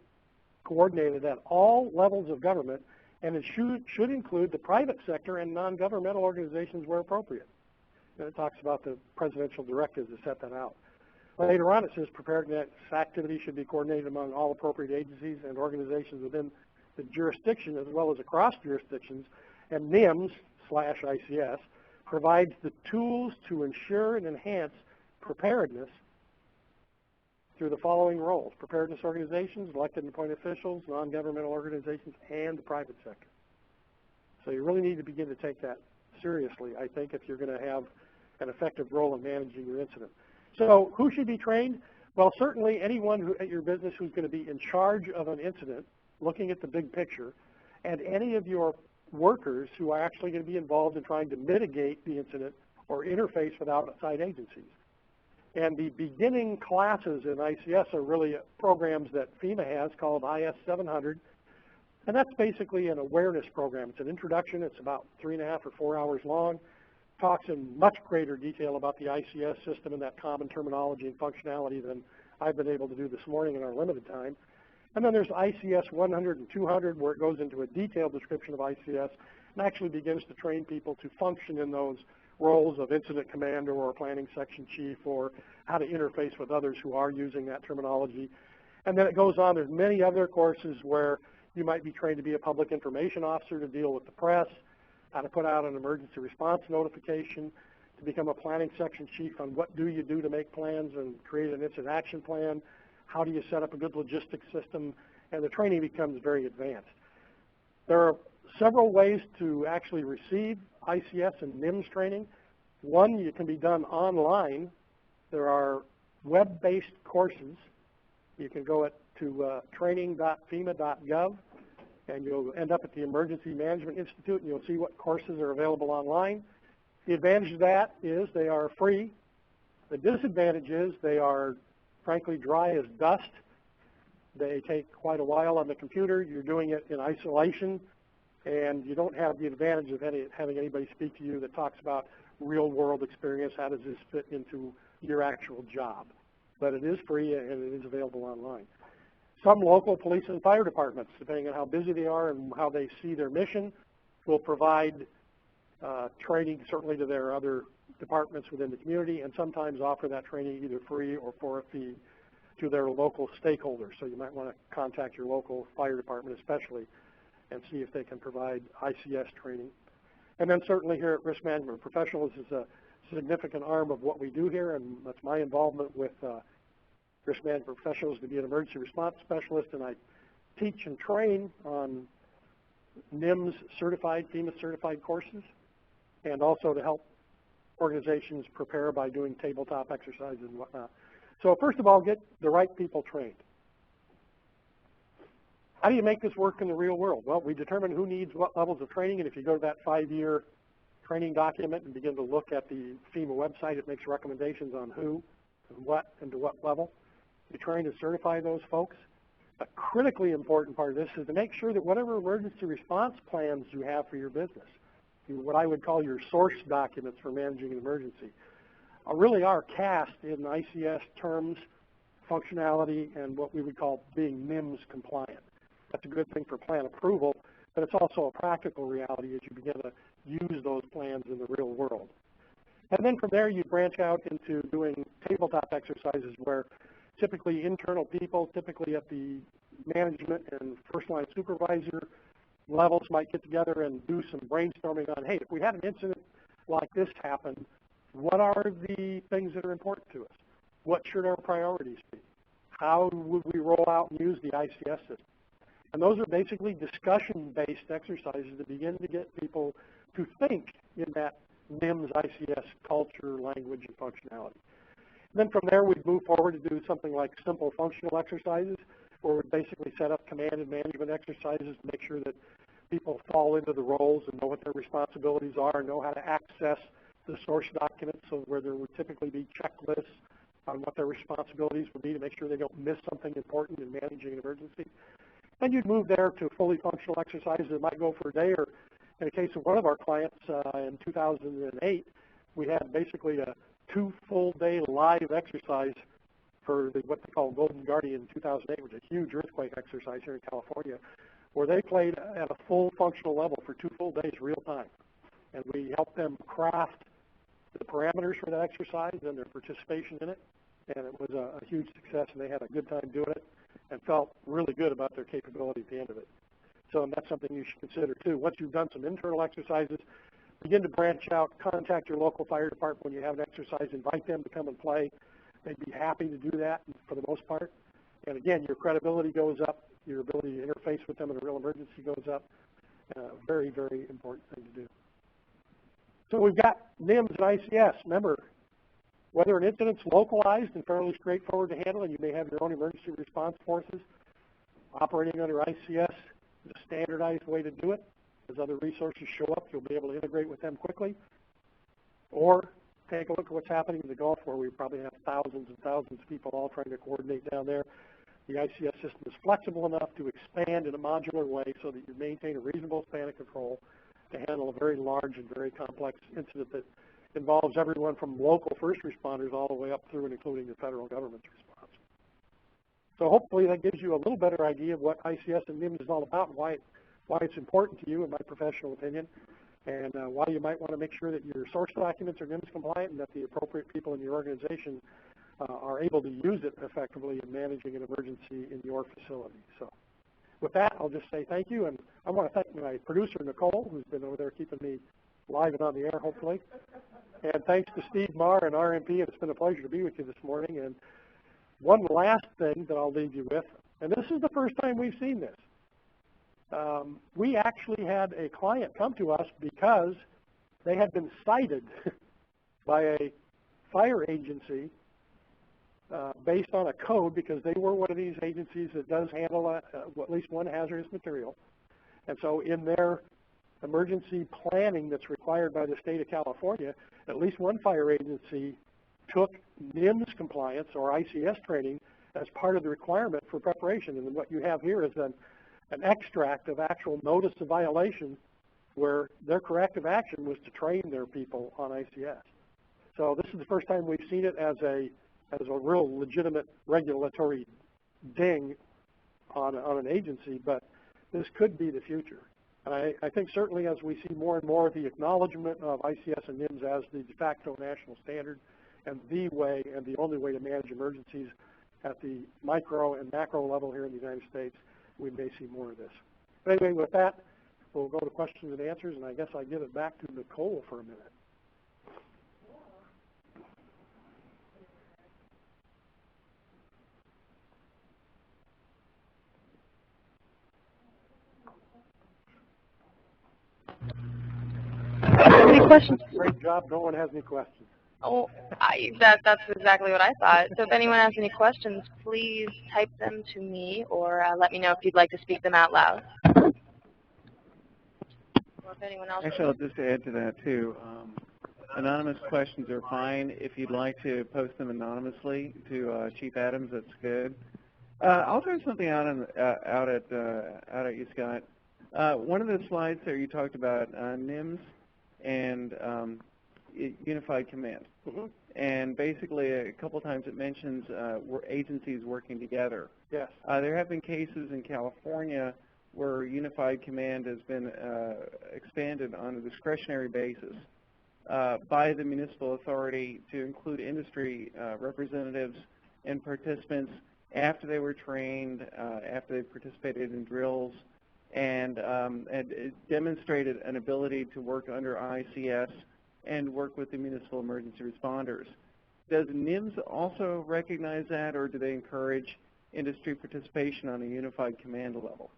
coordinated at all levels of government, and it should include the private sector and non-governmental organizations where appropriate. And it talks about the presidential directives that set that out. Later on, it says preparedness activities should be coordinated among all appropriate agencies and organizations within the jurisdiction as well as across jurisdictions, and NIMS/ICS provides the tools to ensure and enhance preparedness through the following roles: preparedness organizations, elected and appointed officials, non-governmental organizations, and the private sector. So you really need to begin to take that seriously, I think, if you're going to have an effective role in managing your incident. So who should be trained? Well, certainly anyone at your business who's going to be in charge of an incident, looking at the big picture, and any of your workers who are actually going to be involved in trying to mitigate the incident or interface with outside agencies. And the beginning classes in ICS are really programs that FEMA has called IS 700, and that's basically an awareness program. It's an introduction. It's about 3.5 or 4 hours long. Talks in much greater detail about the ICS system and that common terminology and functionality than I've been able to do this morning in our limited time. And then there's ICS 100 and 200, where it goes into a detailed description of ICS and actually begins to train people to function in those roles of incident commander or planning section chief, or how to interface with others who are using that terminology. And then it goes on. There's many other courses where you might be trained to be a public information officer to deal with the press, how to put out an emergency response notification, to become a planning section chief on what do you do to make plans and create an incident action plan, how do you set up a good logistics system, and the training becomes very advanced. There are several ways to actually receive ICS and NIMS training. One, it can be done online. There are web-based courses. You can go to training.fema.gov, and you'll end up at the Emergency Management Institute, and you'll see what courses are available online. The advantage of that is they are free. The disadvantage is they are, frankly, dry as dust. They take quite a while on the computer. You're doing it in isolation, and you don't have the advantage of having anybody speak to you that talks about real-world experience. How does this fit into your actual job? But it is free, and it is available online. Some local police and fire departments, depending on how busy they are and how they see their mission, will provide training certainly to their other departments within the community, and sometimes offer that training either free or for a fee to their local stakeholders. So you might want to contact your local fire department especially and see if they can provide ICS training. And then certainly here at Risk Management Professionals is a significant arm of what we do here, and that's my involvement with Risk Management Professionals to be an emergency response specialist, and I teach and train on NIMS certified, FEMA certified courses, and also to help organizations prepare by doing tabletop exercises and whatnot. So first of all, get the right people trained. How do you make this work in the real world? Well, we determine who needs what levels of training, and if you go to that 5-year training document and begin to look at the FEMA website, it makes recommendations on who and what and to what level. You train and certify those folks. A critically important part of this is to make sure that whatever emergency response plans you have for your business, what I would call your source documents for managing an emergency, really are cast in ICS terms, functionality, and what we would call being NIMS compliant. That's a good thing for plan approval, but it's also a practical reality as you begin to use those plans in the real world. And then from there, you branch out into doing tabletop exercises where typically internal people, typically at the management and first-line supervisor levels, might get together and do some brainstorming on, hey, if we had an incident like this happen, what are the things that are important to us? What should our priorities be? How would we roll out and use the ICS system? And those are basically discussion-based exercises to begin to get people to think in that NIMS ICS culture, language, and functionality. And then from there, we'd move forward to do something like simple functional exercises, where we'd basically set up command and management exercises to make sure that people fall into the roles and know what their responsibilities are, know how to access the source documents, so where there would typically be checklists on what their responsibilities would be to make sure they don't miss something important in managing an emergency. And you'd move there to fully functional exercises that might go for a day, or in the case of one of our clients in 2008, we had basically a 2 full-day live exercise for what they call Golden Guardian in 2008, which is a huge earthquake exercise here in California, where they played at a full functional level for 2 full days real time. And we helped them craft the parameters for that exercise and their participation in it, and it was a huge success, and they had a good time doing it and felt really good about their capability at the end of it. So that's something you should consider too. Once you've done some internal exercises, begin to branch out, contact your local fire department when you have an exercise, invite them to come and play. They'd be happy to do that for the most part. And again, your credibility goes up, your ability to interface with them in a real emergency goes up. Very, very important thing to do. So we've got NIMS and ICS. Remember, whether an incident's localized and fairly straightforward to handle, and you may have your own emergency response forces operating under ICS, is a standardized way to do it. As other resources show up, you'll be able to integrate with them quickly. Or take a look at what's happening in the Gulf, where we probably have thousands and thousands of people all trying to coordinate down there. The ICS system is flexible enough to expand in a modular way so that you maintain a reasonable span of control to handle a very large and very complex incident that involves everyone from local first responders all the way up through and including the federal government's response. So hopefully that gives you a little better idea of what ICS and NIMS is all about, and why it's important to you, in my professional opinion, and why you might want to make sure that your source documents are NIMS compliant and that the appropriate people in your organization are able to use it effectively in managing an emergency in your facility. So with that, I'll just say thank you, and I want to thank my producer, Nicole, who's been over there keeping me live and on the air, hopefully. And thanks to Steve Maher and RMP. It's been a pleasure to be with you this morning. And one last thing that I'll leave you with, and this is the first time we've seen this. We actually had a client come to us because they had been cited by a fire agency based on a code, because they were one of these agencies that does handle at least one hazardous material. And so in their emergency planning that's required by the state of California, at least one fire agency took NIMS compliance or ICS training as part of the requirement for preparation. And what you have here is an extract of actual notice of violation where their corrective action was to train their people on ICS. So this is the first time we've seen it as a real legitimate regulatory ding on an agency, but this could be the future. And I think certainly as we see more and more the acknowledgement of ICS and NIMS as the de facto national standard and the way and the only way to manage emergencies at the micro and macro level here in the United States, we may see more of this. But anyway, with that, we'll go to questions and answers, and I guess I give it back to Nicole for a minute. Any questions? Great job. No one has any questions. Oh, that's exactly what I thought. So if anyone has any questions, please type them to me or let me know if you'd like to speak them out loud. Or if anyone else. Actually, I'll just add to that too. Anonymous questions are fine. If you'd like to post them anonymously to Chief Adams, that's good. I'll throw something out at you, Scott. One of the slides there you talked about NIMS and unified command. Mm-hmm. And basically, a couple times it mentions agencies working together. Yes. There have been cases in California where unified command has been expanded on a discretionary basis by the municipal authority to include industry representatives and participants after they were trained, after they participated in drills, and it demonstrated an ability to work under ICS and work with the municipal emergency responders. Does NIMS also recognize that, or do they encourage industry participation on a unified command level?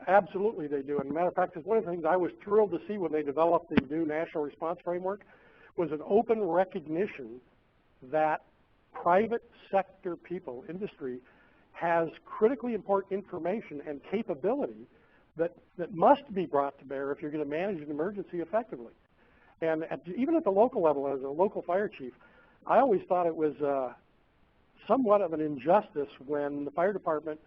Absolutely they do. And as a matter of fact, one of the things I was thrilled to see when they developed the new National Response Framework was an open recognition that private sector people, industry, has critically important information and capability that must be brought to bear if you're going to manage an emergency effectively. And even at the local level, as a local fire chief, I always thought it was somewhat of an injustice when the fire department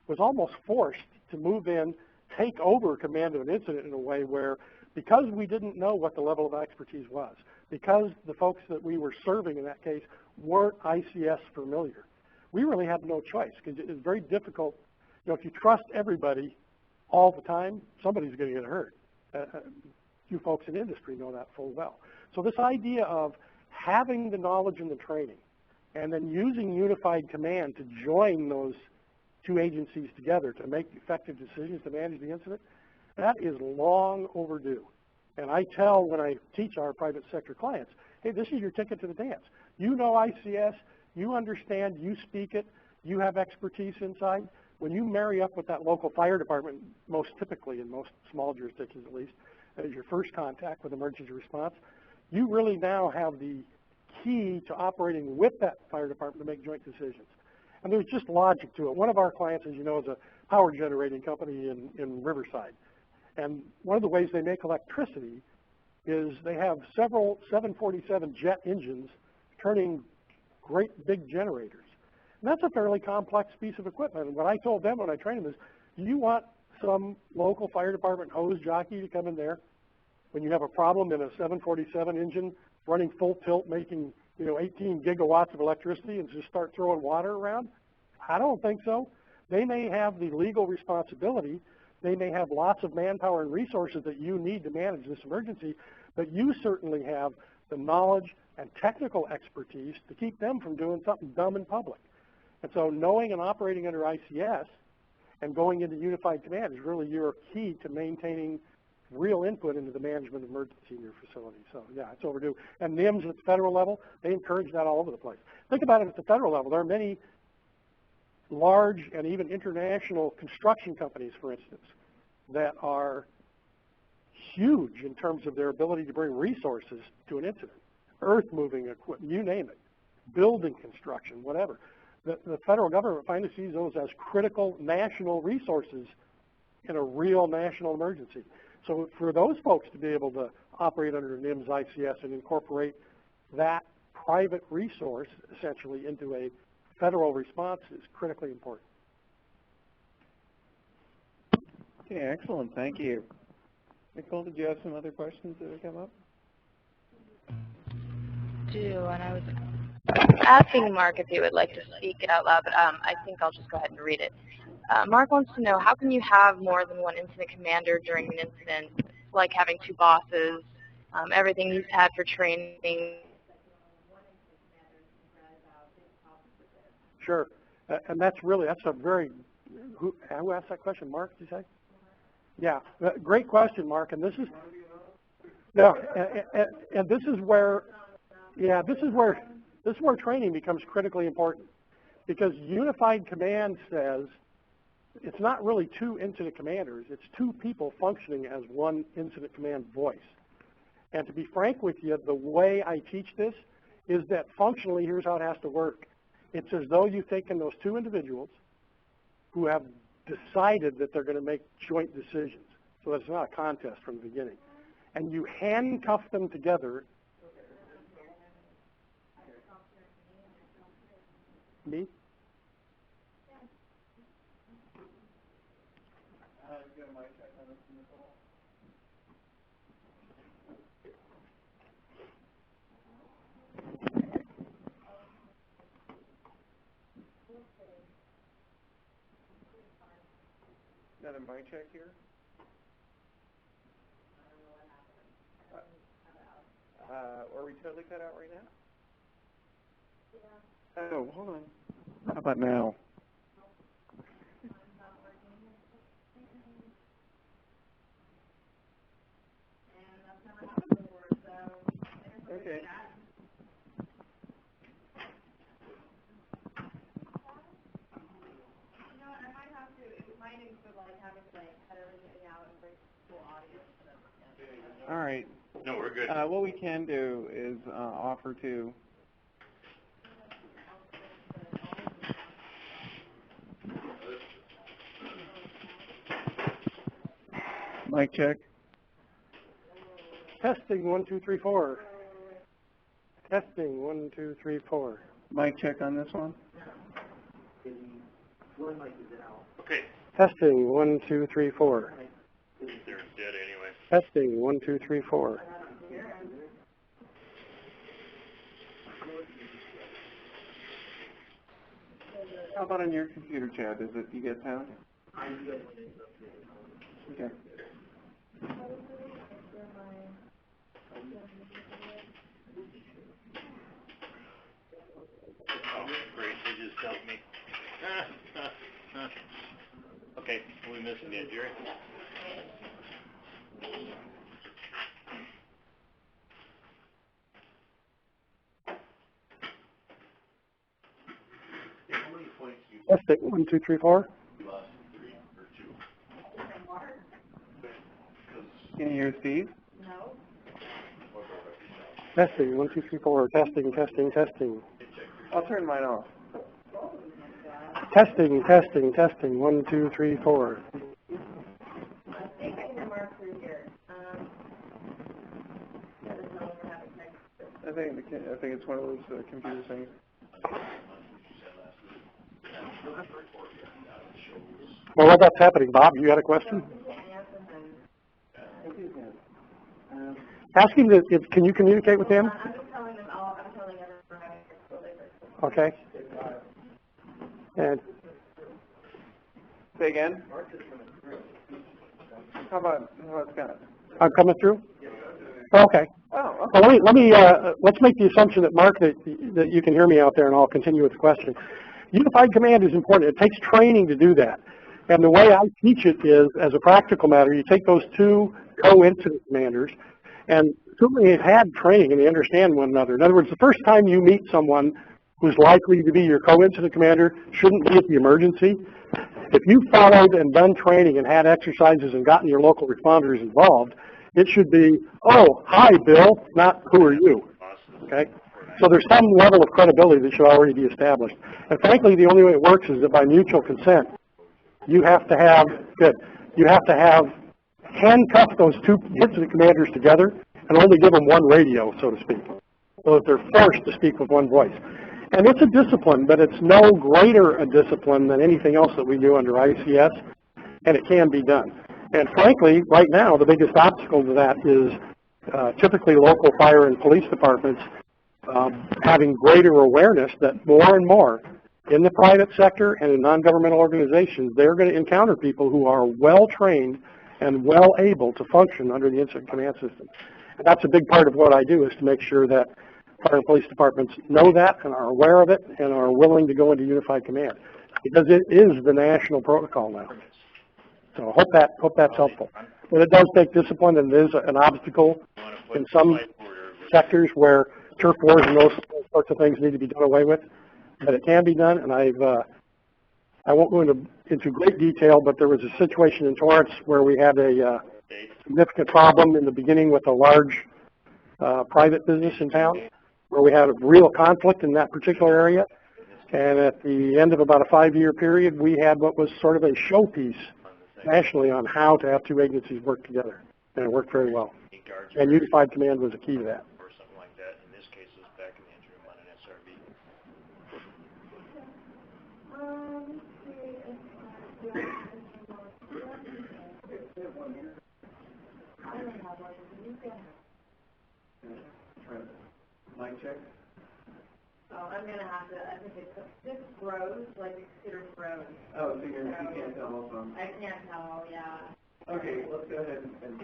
was almost forced to move in, take over command of an incident in a way where, because we didn't know what the level of expertise was, because the folks that we were serving in that case weren't ICS familiar, we really had no choice, because it was very difficult. You know, if you trust everybody all the time, somebody's going to get hurt. You folks in industry know that full well. So this idea of having the knowledge and the training and then using unified command to join those two agencies together to make effective decisions to manage the incident, that is long overdue. And I tell when I teach our private sector clients, hey, this is your ticket to the dance. You know ICS, you understand, you speak it, you have expertise inside. When you marry up with that local fire department, most typically in most small jurisdictions at least, as your first contact with emergency response, you really now have the key to operating with that fire department to make joint decisions. And there's just logic to it. One of our clients, as you know, is a power generating company in Riverside. And one of the ways they make electricity is they have several 747 jet engines turning great big generators. And that's a fairly complex piece of equipment. And what I told them when I trained them is, do you want some local fire department hose jockey to come in there when you have a problem in a 747 engine running full tilt, making 18 gigawatts of electricity and just start throwing water around? I don't think so. They may have the legal responsibility. They may have lots of manpower and resources that you need to manage this emergency, but you certainly have the knowledge and technical expertise to keep them from doing something dumb in public. And so knowing and operating under ICS and going into unified command is really your key to maintaining real input into the management of emergency in your facility. So yeah, it's overdue. And NIMS at the federal level, they encourage that all over the place. Think about it at the federal level. There are many large and even international construction companies, for instance, that are huge in terms of their ability to bring resources to an incident. Earth moving equipment, you name it, building construction, whatever. The federal government finally sees those as critical national resources in a real national emergency. So for those folks to be able to operate under NIMS ICS and incorporate that private resource essentially into a federal response is critically important. Okay, excellent. Thank you. Nicole, did you have some other questions that have come up? And I was asking Mark if he would like to speak it out loud, but I think I'll just go ahead and read it. Mark wants to know, how can you have more than one incident commander during an incident? It's like having two bosses, everything he's had for training. Sure, and that's a very, who asked that question? Mark, did you say? Yeah, great question, Mark, and this is, no, and this is where, yeah, this is where training becomes critically important, because unified command says it's not really two incident commanders, it's two people functioning as one incident command voice. And to be frank with you, the way I teach this is that functionally, here's how it has to work. It's as though you've taken those two individuals who have decided that they're going to make joint decisions. So it's not a contest from the beginning. And you handcuff them together. Me? Got a mic check here? Are we totally cut out right now? Yeah. Oh, hold on. How about now? Okay. All right. No, we're good. What we can do is offer to mic check. Testing, 1, 2, 3, 4. Testing, 1, 2, 3, 4. Mic check on this one. Okay. Testing, 1, 2, 3, 4. They're dead anyway. Testing, 1, 2, 3, 4. How about on your computer, Chad? Is it, you get sound? Okay. Oh, great. They just helped me. Okay, we missing it, Jerry. How many points do you Testing, 1, 2, 3, 4. lost? 3 or 2? Can you hear Steve? Testing, 1, 2, 3, 4. Testing, testing, testing. I'll turn mine off. Testing, testing, testing. 1, 2, 3, 4. I think it's one of those computer things. Well, what that's happening, Bob? You had a question? Ask him, can you communicate with him? I'm just telling them all, I'm telling everyone. Okay. And Say again? How about Scott? I'm coming through? Okay. Oh, Well, let's make the assumption that Mark, that you can hear me out there, and I'll continue with the question. Unified command is important. It takes training to do that. And the way I teach it is, as a practical matter, you take those two co-incident commanders, and certainly they've had training and they understand one another. In other words, the first time you meet someone who's likely to be your co-incident commander shouldn't be at the emergency. If you followed and done training and had exercises and gotten your local responders involved, it should be, oh, hi, Bill, not who are you, okay? So there's some level of credibility that should already be established. And frankly, the only way it works is that by mutual consent, you have to have handcuff those two incident commanders together and only give them one radio, so to speak, so that they're forced to speak with one voice. And it's a discipline, but it's no greater a discipline than anything else that we do under ICS, and it can be done. And frankly, right now, the biggest obstacle to that is typically local fire and police departments having greater awareness that more and more in the private sector and in non-governmental organizations, they're going to encounter people who are well-trained and well able to function under the incident command system. And that's a big part of what I do, is to make sure that fire and police departments know that and are aware of it and are willing to go into unified command, because it is the national protocol now. So I hope that's helpful. But it does take discipline, and it is an obstacle in some sectors where turf wars and those sorts of things need to be done away with. But it can be done, and I won't go into great detail, but there was a situation in Torrance where we had a significant problem in the beginning with a large private business in town, where we had a real conflict in that particular area. And at the end of about a 5-year period, we had what was sort of a showpiece nationally on how to have two agencies work together, and it worked very well. And unified command was a key to that. Or something like that. In this case, it was back in the engine room on an SRV. Mic check. Oh, I'm going to have to, I think it's 6 rows, like consider rows. Oh, so you can't tell also. I can't tell, yeah. Okay, let's go ahead and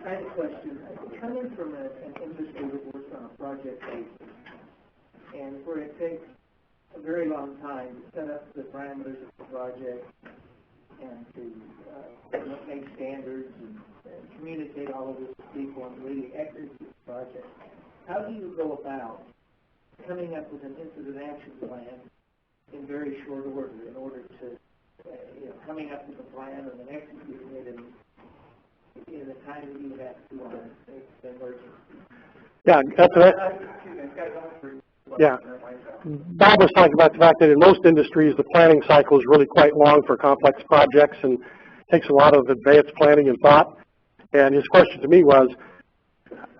I have a question. Coming from an industry that works on a project basis, and where it takes a very long time to set up the parameters of the project and to make standards and communicate all of this to people and really execute the project, how do you go about coming up with an incident action plan in very short order in order to, coming up with a plan and then executing it in the time that you have to on an emergency? Yeah, that's right. Yeah. Bob was talking about the fact that in most industries, the planning cycle is really quite long for complex projects and takes a lot of advanced planning and thought. And his question to me was,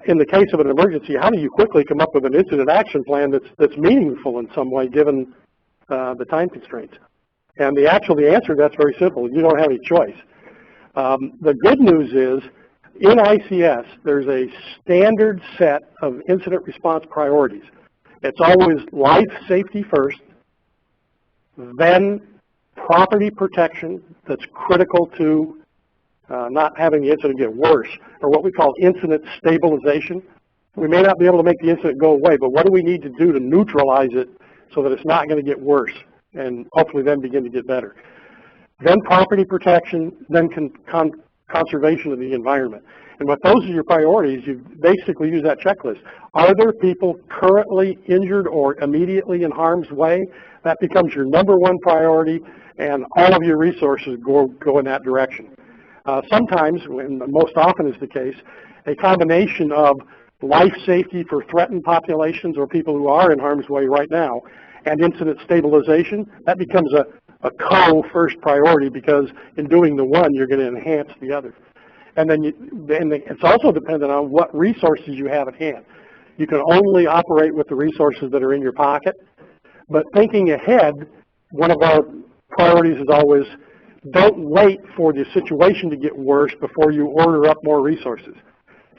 in the case of an emergency, how do you quickly come up with an incident action plan that's meaningful in some way, given the time constraints? And the answer to that's very simple. You don't have any choice. The good news is, in ICS, there's a standard set of incident response priorities. It's always life safety first, then property protection that's critical to not having the incident get worse, or what we call incident stabilization. We may not be able to make the incident go away, but what do we need to do to neutralize it so that it's not going to get worse, and hopefully then begin to get better? Then property protection, then conservation of the environment. And with those are your priorities, you basically use that checklist. Are there people currently injured or immediately in harm's way? That becomes your #1 priority, and all of your resources go in that direction. Sometimes, and most often is the case, a combination of life safety for threatened populations or people who are in harm's way right now, and incident stabilization, that becomes a co-first priority, because in doing the one, you're going to enhance the other. And then it's also dependent on what resources you have at hand. You can only operate with the resources that are in your pocket. But thinking ahead, one of our priorities is always, don't wait for the situation to get worse before you order up more resources.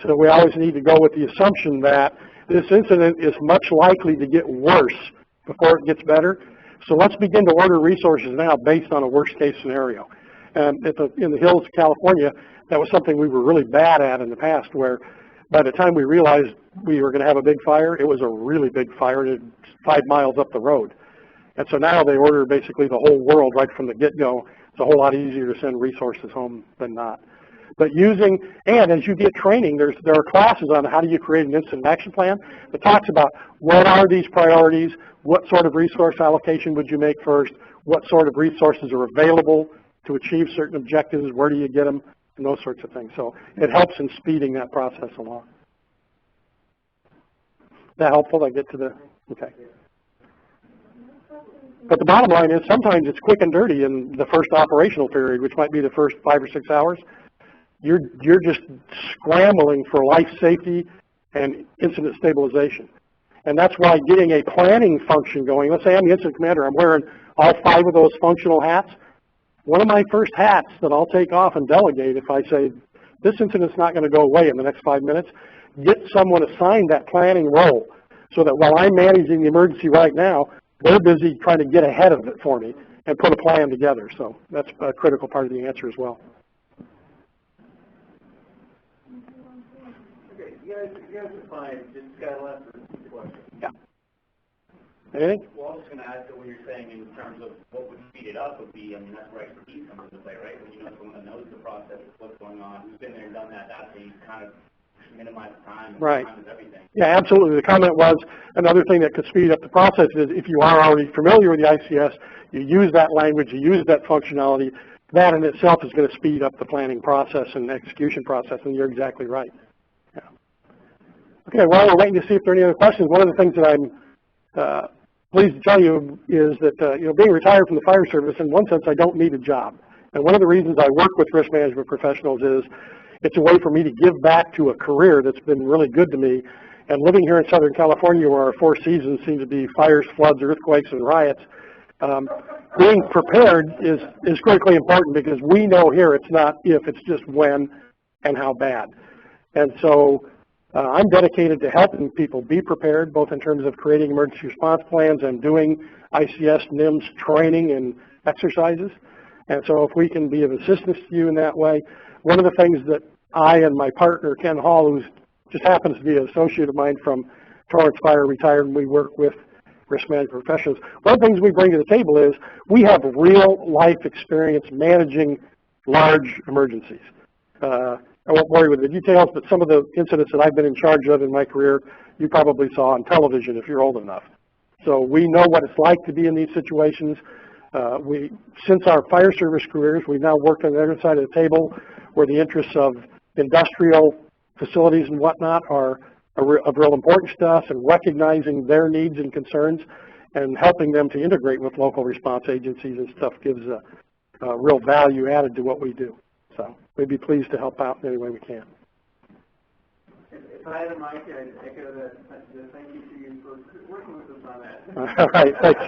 So we always need to go with the assumption that this incident is much likely to get worse before it gets better. So let's begin to order resources now based on a worst case scenario. And in the hills of California, that was something we were really bad at in the past, where by the time we realized we were going to have a big fire, it was a really big fire, and it's 5 miles up the road. And so now they order basically the whole world right from the get-go. It's a whole lot easier to send resources home than not. But and as you get training, there are classes on how do you create an incident action plan that talks about what are these priorities, what sort of resource allocation would you make first, what sort of resources are available to achieve certain objectives, where do you get them, and those sorts of things. So it helps in speeding that process along. Is that helpful? I get to the, okay. But the bottom line is sometimes it's quick and dirty in the first operational period, which might be the first 5 or 6 hours. You're just scrambling for life safety and incident stabilization. And that's why getting a planning function going, let's say I'm the incident commander, I'm wearing all 5 of those functional hats. One of my first hats that I'll take off and delegate if I say, this incident's not going to go away in the next 5 minutes, get someone assigned that planning role so that while I'm managing the emergency right now, they're busy trying to get ahead of it for me and put a plan together. So that's a critical part of the answer as well. Okay, you guys are fine. Just got a last question. Yeah. Anything? Well, I was just going to ask that what you're saying in terms of what would speed it up would be, I mean, that's where expertise comes into play, right? When you know someone that knows the process, what's going on, who's been there and done that, that's how you kind of minimize time. Right. Time is everything. Yeah, absolutely. The comment was another thing that could speed up the process is if you are already familiar with the ICS, you use that language, you use that functionality, that in itself is going to speed up the planning process and execution process, and you're exactly right. Yeah. Okay, well, we're waiting to see if there are any other questions. One of the things that I'm pleased to tell you is that, being retired from the fire service, in one sense, I don't need a job. And one of the reasons I work with risk management professionals is it's a way for me to give back to a career that's been really good to me. And living here in Southern California, where our 4 seasons seem to be fires, floods, earthquakes, and riots, being prepared is critically important because we know here it's not if, it's just when and how bad. And so I'm dedicated to helping people be prepared, both in terms of creating emergency response plans and doing ICS NIMS training and exercises. And so if we can be of assistance to you in that way, one of the things that I and my partner, Ken Hall, who just happens to be an associate of mine from Torrance Fire, retired, and we work with risk management professionals. One of the things we bring to the table is we have real life experience managing large emergencies. I won't bore you with the details, but some of the incidents that I've been in charge of in my career, you probably saw on television if you're old enough. So we know what it's like to be in these situations. Since our fire service careers, we've now worked on the other side of the table where the interests of industrial facilities and whatnot are of real importance to us, and recognizing their needs and concerns and helping them to integrate with local response agencies and stuff gives a real value added to what we do. So we'd be pleased to help out in any way we can. If I had a mic, I'd echo that. Thank you to you for working with us on that. All right, thanks.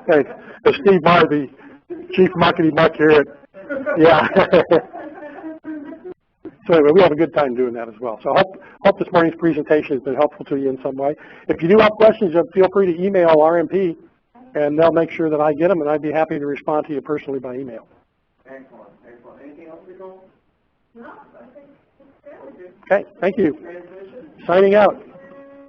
Thanks. Steve Maher, the Chief Marketing Buck here. Yeah. So anyway, we have a good time doing that as well. So I hope this morning's presentation has been helpful to you in some way. If you do have questions, feel free to email RMP, and they'll make sure that I get them, and I'd be happy to respond to you personally by email. Excellent, excellent. Anything else, Nicole? No, I think it's fairly good. Okay, thank you. Signing out.